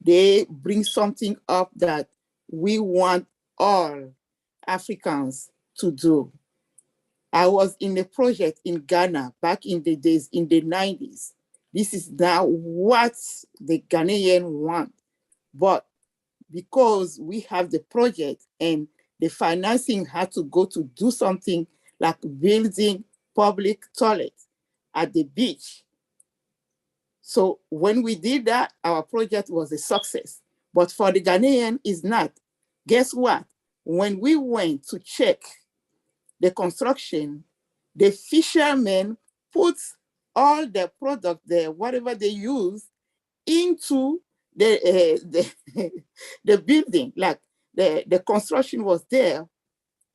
They bring something up that we want all Africans to do. I was in a project in Ghana back in the days, in the 90s. This is now what the Ghanaian want. But because we have the project and the financing had to go to do something like building public toilets at the beach. So when we did that, our project was a success. But for the Ghanaian, it's not. Guess what? When we went to check the construction, the fishermen put all the product there, whatever they use, into the building. Like the construction was there,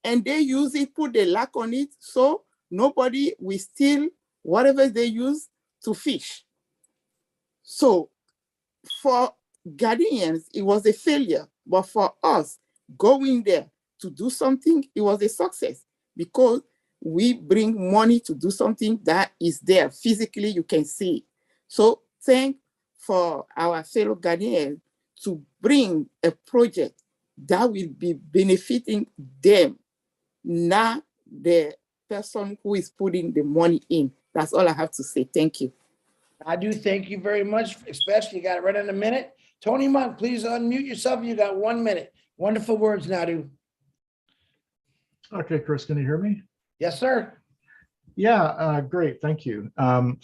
and they use it, put the lock on it, so nobody will steal whatever they use to fish. So for Ghanaians, it was a failure, but for us going there to do something, it was a success because we bring money to do something that is there physically, you can see it. So thank for our fellow Ghanaians to bring a project that will be benefiting them, not the person who is putting the money in. That's all I have to say. Thank you. I do thank you very much, especially you got it right in a minute. Tony Monk, please unmute yourself. You got 1 minute. Wonderful words, Nadu. Okay, Chris, can you hear me? Yes, sir. Yeah, great. Thank you.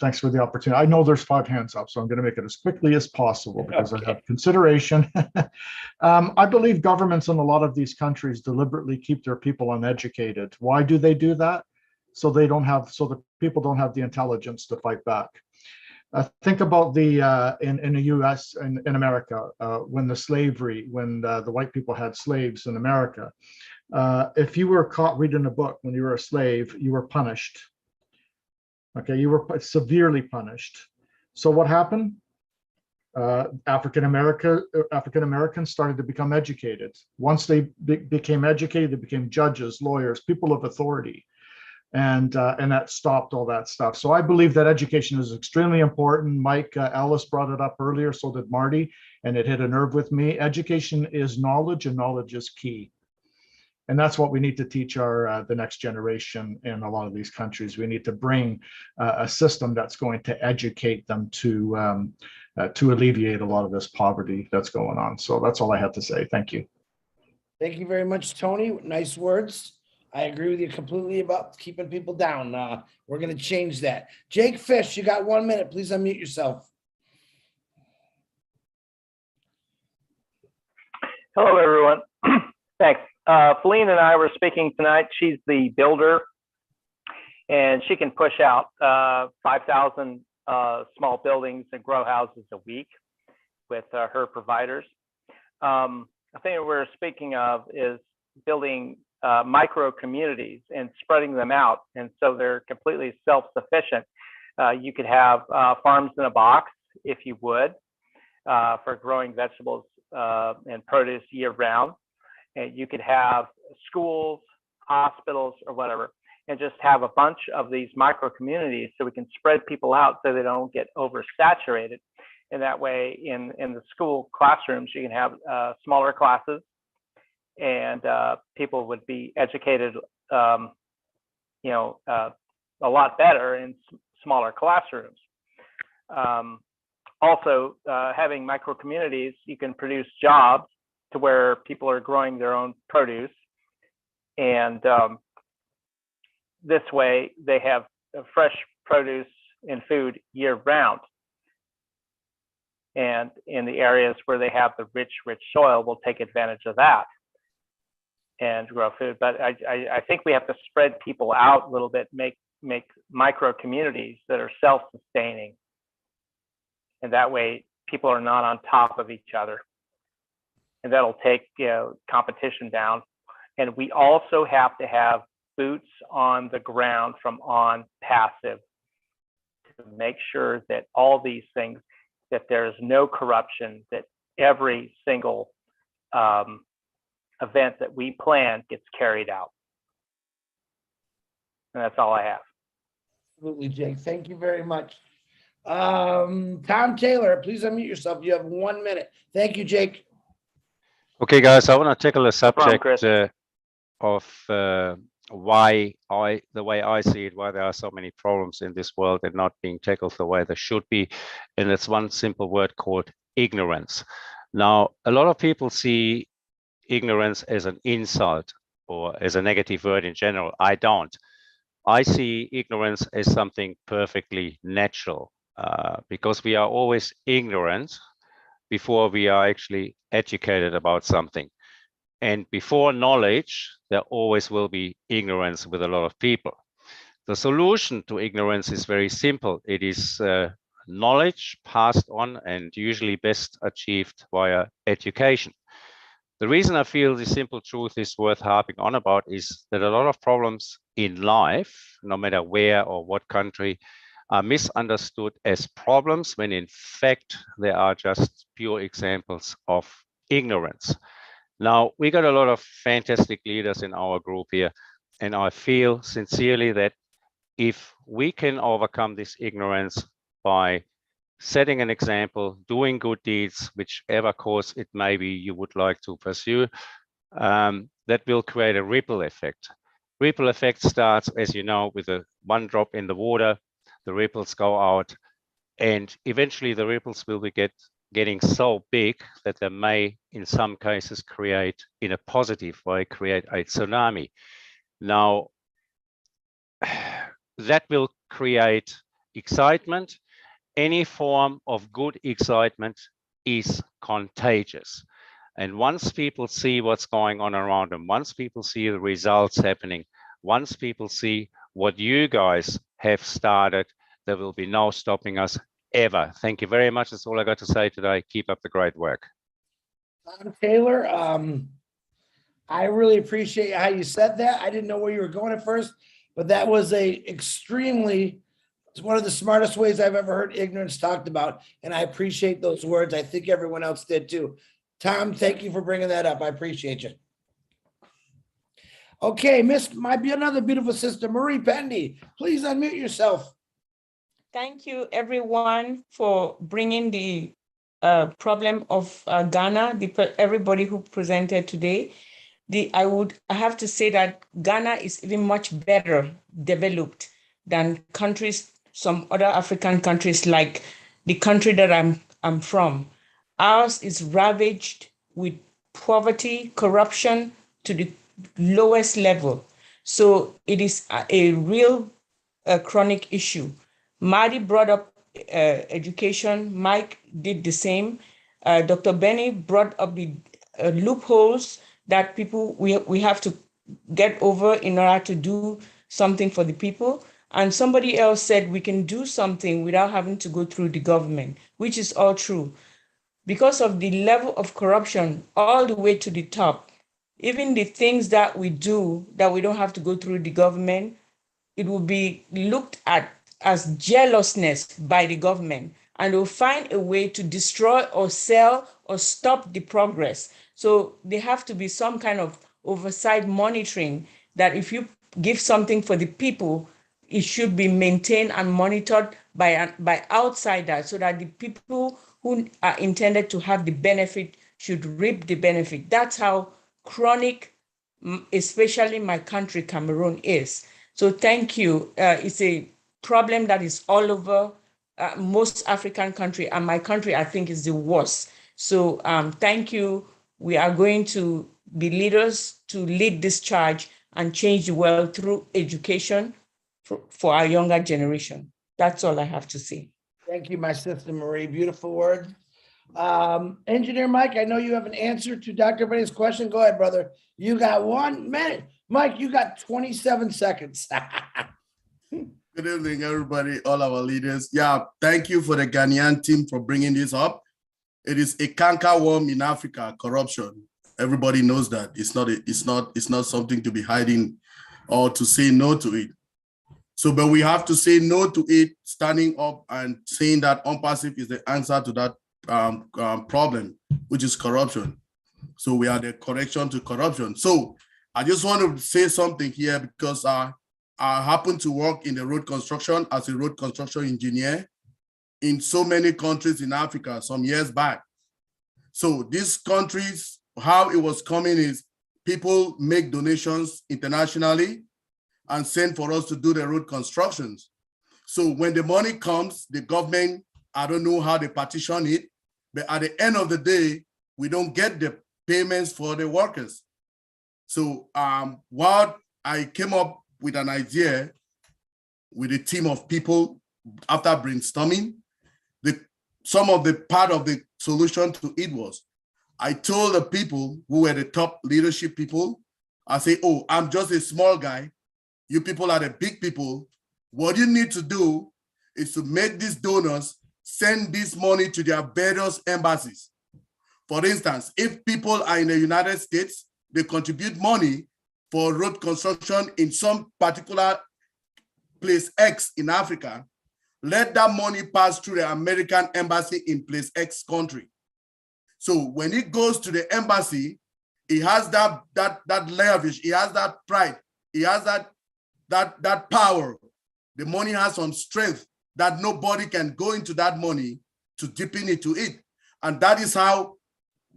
Thanks for the opportunity. I know there's 5 hands up, so I'm going to make it as quickly as possible because I have consideration. I believe governments in a lot of these countries deliberately keep their people uneducated. Why do they do that? So the people don't have the intelligence to fight back. Think about the in the U.S. and in America when the white people had slaves in America. If you were caught reading a book when you were a slave, you were punished. Okay, you were severely punished. So what happened? African Americans started to become educated. Once they became educated, they became judges, lawyers, people of authority. And that stopped all that stuff. So I believe that education is extremely important. Mike Ellis brought it up earlier, so did Marty, and it hit a nerve with me. Education is knowledge, and knowledge is key. And that's what we need to teach the next generation in a lot of these countries. We need to bring a system that's going to educate them to alleviate a lot of this poverty that's going on. So that's all I have to say. Thank you. Thank you very much, Tony. Nice words. I agree with you completely about keeping people down. We're going to change that. Jake Fish, you got 1 minute. Please unmute yourself. Hello, everyone. Thanks. Feline and I were speaking tonight. She's the builder, and she can push out 5,000 small buildings and grow houses a week with her providers. The thing that we're speaking of is building micro communities and spreading them out, and so they're completely self-sufficient. You could have farms in a box, if you would, for growing vegetables and produce year-round. And you could have schools, hospitals or whatever, and just have a bunch of these micro communities so we can spread people out so they don't get oversaturated. And that way in the school classrooms, you can have smaller classes, and people would be educated, a lot better in smaller classrooms. Also, having micro communities, you can produce jobs to where people are growing their own produce, and this way they have fresh produce and food year round. And in the areas where they have the rich soil, we'll take advantage of that and grow food. But I think we have to spread people out a little bit, make micro communities that are self-sustaining. And that way people are not on top of each other. And that'll take competition down. And we also have to have boots on the ground from ONPASSIVE to make sure that all these things, that there is no corruption, that every single event that we plan gets carried out. And that's all I have. Absolutely, Jake. Thank you very much. Tom Taylor, please unmute yourself. You have 1 minute. Thank you, Jake. Okay, guys, I want to tackle a subject Chris. of the way I see it, why there are so many problems in this world and not being tackled the way they should be. And it's one simple word called ignorance. Now, a lot of people see ignorance as an insult or as a negative word in general. I don't. I see ignorance as something perfectly natural because we are always ignorant before we are actually educated about something. And before knowledge, there always will be ignorance with a lot of people. The solution to ignorance is very simple. It is knowledge passed on and usually best achieved via education. The reason I feel this simple truth is worth harping on about is that a lot of problems in life, no matter where or what country, are misunderstood as problems when in fact they are just pure examples of ignorance. Now, we got a lot of fantastic leaders in our group here, and I feel sincerely that if we can overcome this ignorance by setting an example, doing good deeds, whichever course it may be you would like to pursue, that will create a ripple effect. Ripple effect starts, as you know, with one drop in the water, the ripples go out, and eventually the ripples will be getting so big that they may, in some cases, create, in a positive way, create a tsunami. Now, that will create excitement. Any form of good excitement is contagious. And once people see what's going on around them, once people see the results happening, once people see what you guys have started, there will be no stopping us ever. Thank you very much. That's all I got to say today. Keep up the great work. Tom Taylor, I really appreciate how you said that. I didn't know where you were going at first, but that was it's one of the smartest ways I've ever heard ignorance talked about. And I appreciate those words. I think everyone else did too. Tom, thank you for bringing that up. I appreciate you. Okay, might be another beautiful sister, Marie Pendy. Please unmute yourself. Thank you, everyone, for bringing the problem of Ghana, everybody who presented today. I have to say that Ghana is even much better developed than some other African countries, like the country that I'm from. Ours is ravaged with poverty, corruption to the lowest level. So it is a real chronic issue. Marty brought up education. Mike did the same. Dr. Benny brought up the loopholes that we have to get over in order to do something for the people. And somebody else said we can do something without having to go through the government, which is all true. Because of the level of corruption all the way to the top, even the things that we do that we don't have to go through the government, it will be looked at as jealousness by the government, and they'll find a way to destroy or sell or stop the progress. So there have to be some kind of oversight monitoring that if you give something for the people, it should be maintained and monitored by outsiders, so that the people who are intended to have the benefit should reap the benefit. That's how chronic, especially my country, Cameroon, is. So thank you. It's a problem that is all over most African countries, and my country, I think, is the worst. So thank you. We are going to be leaders to lead this charge and change the world through education for our younger generation. That's all I have to say. Thank you, my sister Marie. Beautiful words. Engineer Mike, I know you have an answer to Dr. Benny's question. Go ahead, brother. You got 1 minute. Mike, you got 27 seconds. Good evening, everybody, all our leaders. Yeah, thank you for the Ghanaian team for bringing this up. It is a cankerworm in Africa, corruption. Everybody knows that. It's not something to be hiding or to say no to it. So, but we have to say no to it, standing up and saying that ONPASSIVE is the answer to that problem, which is corruption. So we are the correction to corruption. So I just want to say something here, because I happen to work in the road construction as a road construction engineer in so many countries in Africa some years back. So these countries, how it was coming is people make donations internationally and send for us to do the road constructions. So when the money comes, the government, I don't know how they partition it, but at the end of the day, we don't get the payments for the workers. So what I came up with an idea with a team of people after brainstorming, some of the part of the solution to it was, I told the people who were the top leadership people, I say, oh, I'm just a small guy. You people are the big people. What you need to do is to make these donors send this money to their various embassies. For instance, if people are in the United States, they contribute money for road construction in some particular place X in Africa, let that money pass through the American embassy in place X country. So when it goes to the embassy, it has that leverage, it has that pride, it has that power. The money has some strength that nobody can go into that money to deepen into it. And that is how,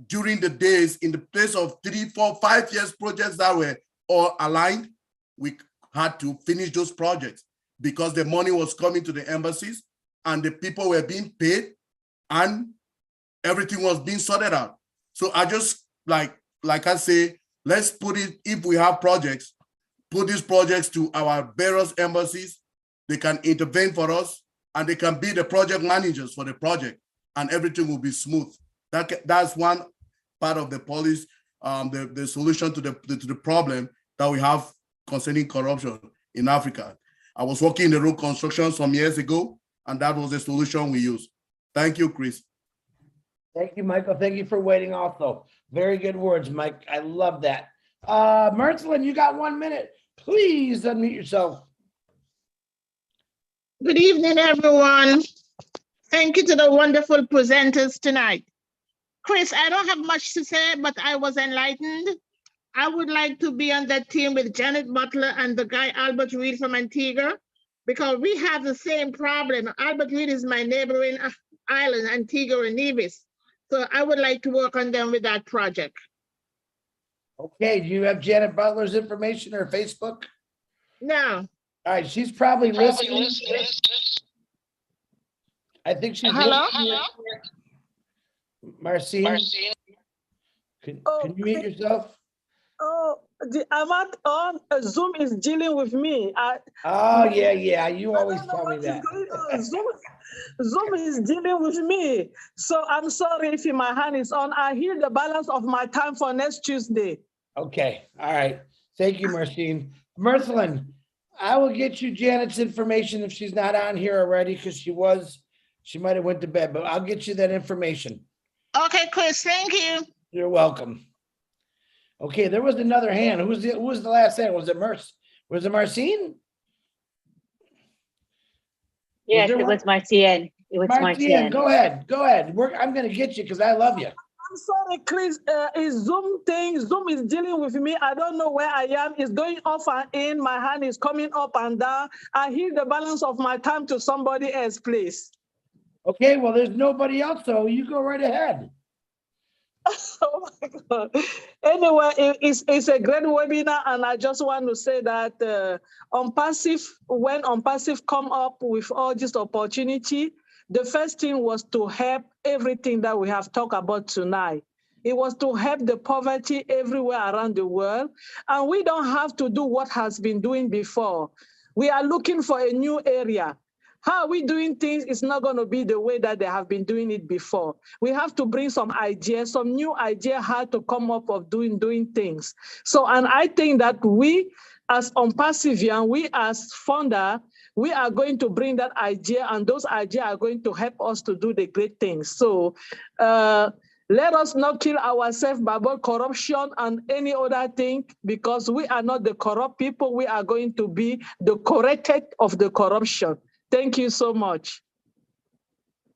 during the days, in the place of 3, 4, 5 years projects that were all aligned, we had to finish those projects because the money was coming to the embassies and the people were being paid and everything was being sorted out. So I just, like I say, let's put it, if we have projects, put these projects to our various embassies. They can intervene for us and they can be the project managers for the project, and everything will be smooth. That's one part of the policy, the solution to the problem that we have concerning corruption in Africa. I was working in the road construction some years ago, and that was the solution we used. Thank you, Chris. Thank you, Michael. Thank you for waiting also. Very good words, Mike. I love that. Merthlin, you got 1 minute. Please unmute yourself. Good evening, everyone. Thank you to the wonderful presenters tonight. Chris, I don't have much to say, but I was enlightened. I would like to be on that team with Janet Butler and the guy Albert Reed from Antigua, because we have the same problem. Albert Reed is my neighboring island, Antigua and Nevis. So I would like to work on them with that project. Okay, do you have Janet Butler's information or Facebook? No. All right, she's probably listening. I think she's listening. Marcine, can you mute yourself? Oh, I'm on Zoom is dealing with me. Oh, yeah. You always tell me that. Zoom is dealing with me. So I'm sorry if my hand is on. I hear the balance of my time for next Tuesday. Okay. All right. Thank you, Marcine. Merthlin, I will get you Janet's information if she's not on here already, because she might have went to bed, but I'll get you that information. Okay, Chris, thank you. You're welcome. Okay, there was another hand. Who was the last hand? Was it Marcine? Yes, it was Marcien. It was Marcien. Marcien. Go ahead. I'm going to get you because I love you. I'm sorry, Chris. Is Zoom thing? Zoom is dealing with me. I don't know where I am. It's going off and in. My hand is coming up and down. I hear the balance of my time to somebody else, please. Okay, well, there's nobody else, so you go right ahead. Oh my God. Anyway, it's a great webinar, and I just want to say that when ONPASSIVE come up with all this opportunity, the first thing was to help everything that we have talked about tonight. It was to help the poverty everywhere around the world, and we don't have to do what has been doing before. We are looking for a new area. How are we doing things is not going to be the way that they have been doing it before. We have to bring some ideas, some new idea how to come up of doing things. So, and I think that we as ONPASSIVE and we as founder, we are going to bring that idea, and those ideas are going to help us to do the great things. So let us not kill ourselves by corruption and any other thing, because we are not the corrupt people. We are going to be the corrected of the corruption. Thank you so much.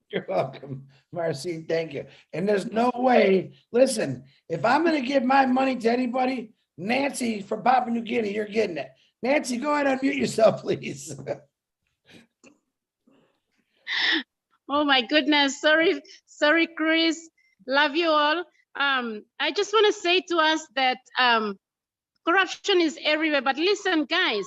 You're welcome, Marcy. Thank you. And there's no way, listen, if I'm going to give my money to anybody, Nancy from Papua New Guinea, you're getting it. Nancy, go ahead and unmute yourself, please. Oh my goodness. Sorry, Chris. Love you all. I just want to say to us that corruption is everywhere. But listen, guys,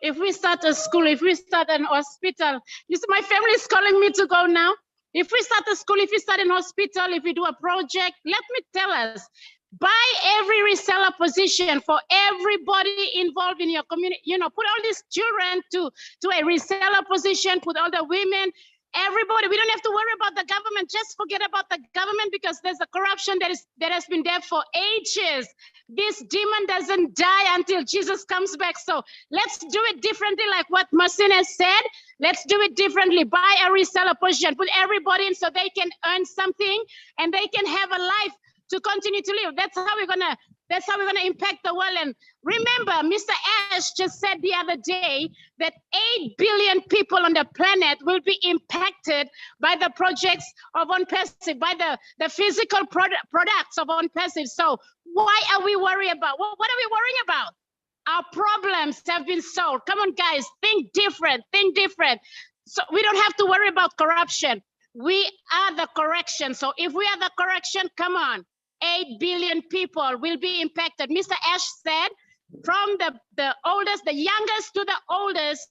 if we start a school, if we start an hospital, listen, my family is calling me to go now. If we start a school, if we start an hospital, if we do a project, let me tell us, buy every reseller position for everybody involved in your community. You know, put all these children to a reseller position, put all the women, everybody. We don't have to worry about the government. Just forget about the government, because there's a corruption that has been there for ages. This demon doesn't die until Jesus comes back. So let's do it differently, like what Marcina said. Let's do it differently. Buy a reseller position, put everybody in so they can earn something and they can have a life to continue to live. That's how we're gonna impact the world. And remember, Mr. Ash just said the other day that 8 billion people on the planet will be impacted by the projects of ONPASSIVE, by the physical products of ONPASSIVE. So why are we worried about? What are we worrying about? Our problems have been solved. Come on, guys, think different, think different. So we don't have to worry about corruption. We are the correction. So if we are the correction, come on. 8 billion people will be impacted. Mr. Ash said from the oldest, the youngest to the oldest,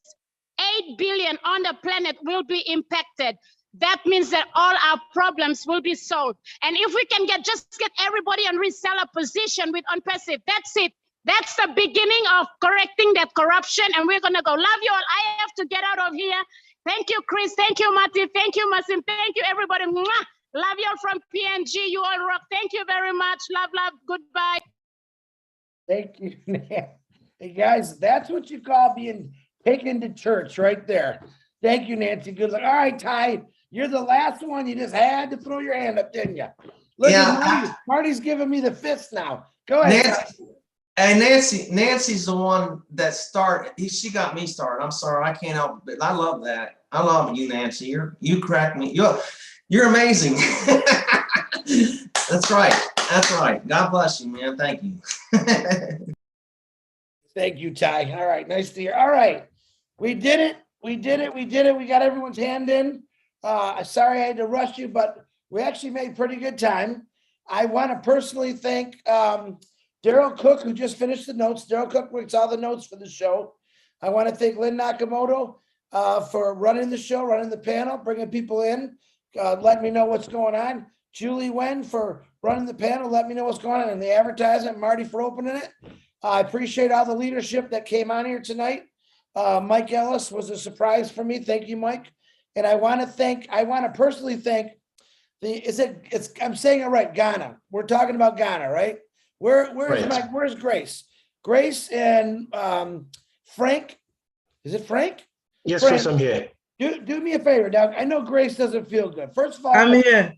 8 billion on the planet will be impacted. That means that all our problems will be solved. And if we can just get everybody on reseller position with ONPASSIVE, that's it. That's the beginning of correcting that corruption. And we're going to go. Love you all. I have to get out of here. Thank you, Chris. Thank you, Martin. Thank you, Masim. Thank you, everybody. Mwah! Love you all from PNG. You all rock. Thank you very much. Love, love. Goodbye. Thank you. Hey, guys, that's what you call being taken to church right there. Thank you, Nancy. Good luck. All right, Ty, you're the last one. You just had to throw your hand up, didn't you? Look, yeah, Marty's giving me the fist now. Go ahead. Nancy, and Nancy's the one that started. She got me started. I'm sorry, I can't help it. I love that. I love you, Nancy. You crack me. You're amazing. That's right. That's right. God bless you, man. Thank you. Thank you, Ty. All right, nice to hear. All right, we did it. We did it. We did it. We got everyone's hand in. Sorry I had to rush you, but we actually made pretty good time. I want to personally thank Daryl Cook, who just finished the notes. Daryl Cook makes all the notes for the show. I want to thank Lynn Nakamoto for running the show, running the panel, bringing people in, letting me know what's going on. Julie Wen for running the panel, let me know what's going on, and the advertisement, Marty for opening it. I appreciate all the leadership that came on here tonight. Mike Ellis was a surprise for me. Thank you, Mike. And I want to personally thank I'm saying it right, Ghana. We're talking about Ghana, right? Where's Grace? Grace and Frank. Is it Frank? Yes, Frank, Chris, I'm here. Do me a favor. Now, I know Grace doesn't feel good. First of all, I'm here.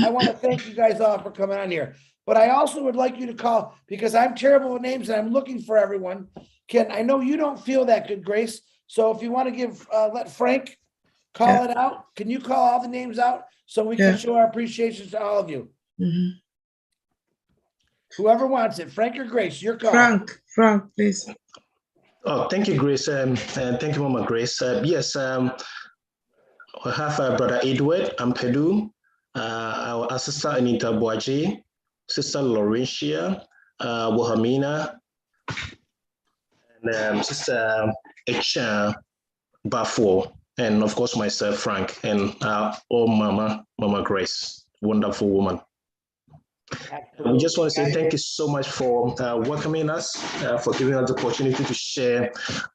I want to thank you guys all for coming on here. But I also would like you to call, because I'm terrible with names and I'm looking for everyone. I know you don't feel that good, Grace. So if you want to give, let Frank call it out. Can you call all the names out so we can show our appreciation to all of you? Whoever wants it, Frank or Grace, your call. Frank, please. Oh, thank you, Grace, and thank you, Mama Grace. Yes, I have Brother Edward Ampedu, our sister Anita Boaji, Sister Laurentia, Wahamina, and Sister Echa Bafo, and of course myself, Frank, and Mama Grace, wonderful woman. We just want to say thank you so much for welcoming us, for giving us the opportunity to share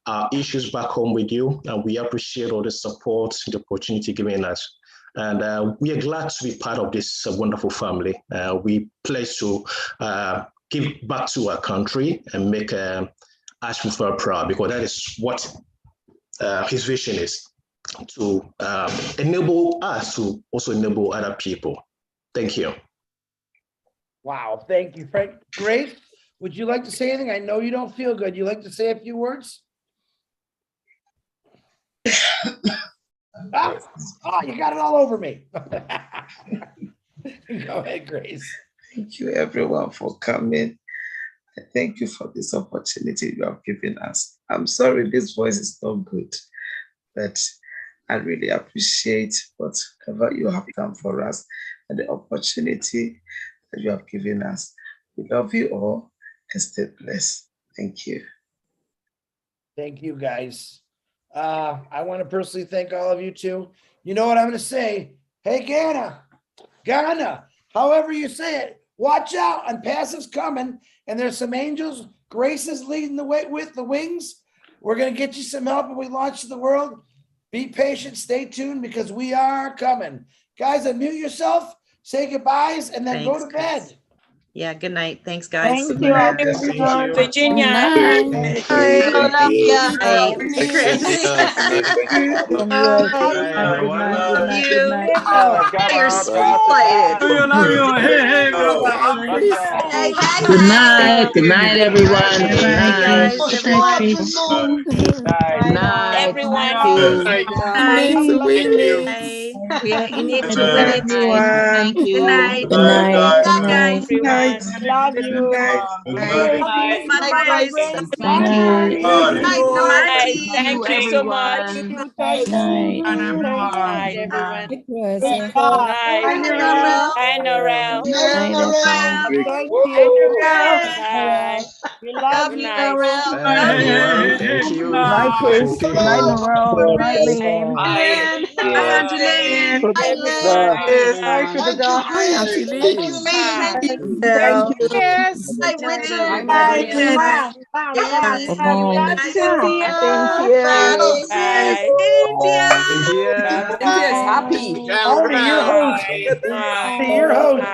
our issues back home with you. And we appreciate all the support, the opportunity given us. And we are glad to be part of this wonderful family. We pledge to give back to our country and make Ashford proud, because that is what his vision is, to enable us to also enable other people. Thank you. Wow, thank you, Frank. Grace, would you like to say anything? I know you don't feel good. You like to say a few words? You got it all over me. Go ahead, Grace. Thank you, everyone, for coming. Thank you for this opportunity you have given us. I'm sorry this voice is not good, but I really appreciate whatever you have done for us and the opportunity that you have given us. We love you all and stay blessed. Thank you. Thank you, guys. I want to personally thank all of you too. You know what I'm going to say? Hey, Ghana, however you say it, watch out. ONPASSIVE's coming, and there's some angels. Grace is leading the way with the wings. We're going to get you some help when we launch to the world. Be patient, stay tuned, because we are coming. Guys, unmute yourself, say goodbyes, and then go to bed. Yeah, good night. Thanks, guys. Thank you, everyone. Virginia. Bye. Chris. You're so excited. Good night. Good night, everyone. Good night. Good night, everyone. We are in it to win it. Thank you. Good night. Good night. Guys. Love you. Bye, guys. Thank you. Good night, Marty. Thank you so much. Night. Night, everyone. Bye. Bye, Norel. Bye, Norel. Thank you. Bye. We Love you, Norel. Love you. Thank you. Night, Chris. Night, Norel. Night, Liam. Bye, Angeline. Bye, Liz. Hi, Sugar. Hi, Auntie Liz. Thank you. Yes. Bye, Winnie. Bye. Cynthia. Thank you. Bye. Cynthia. Cynthia's happy. Only your host. Bye. Your host.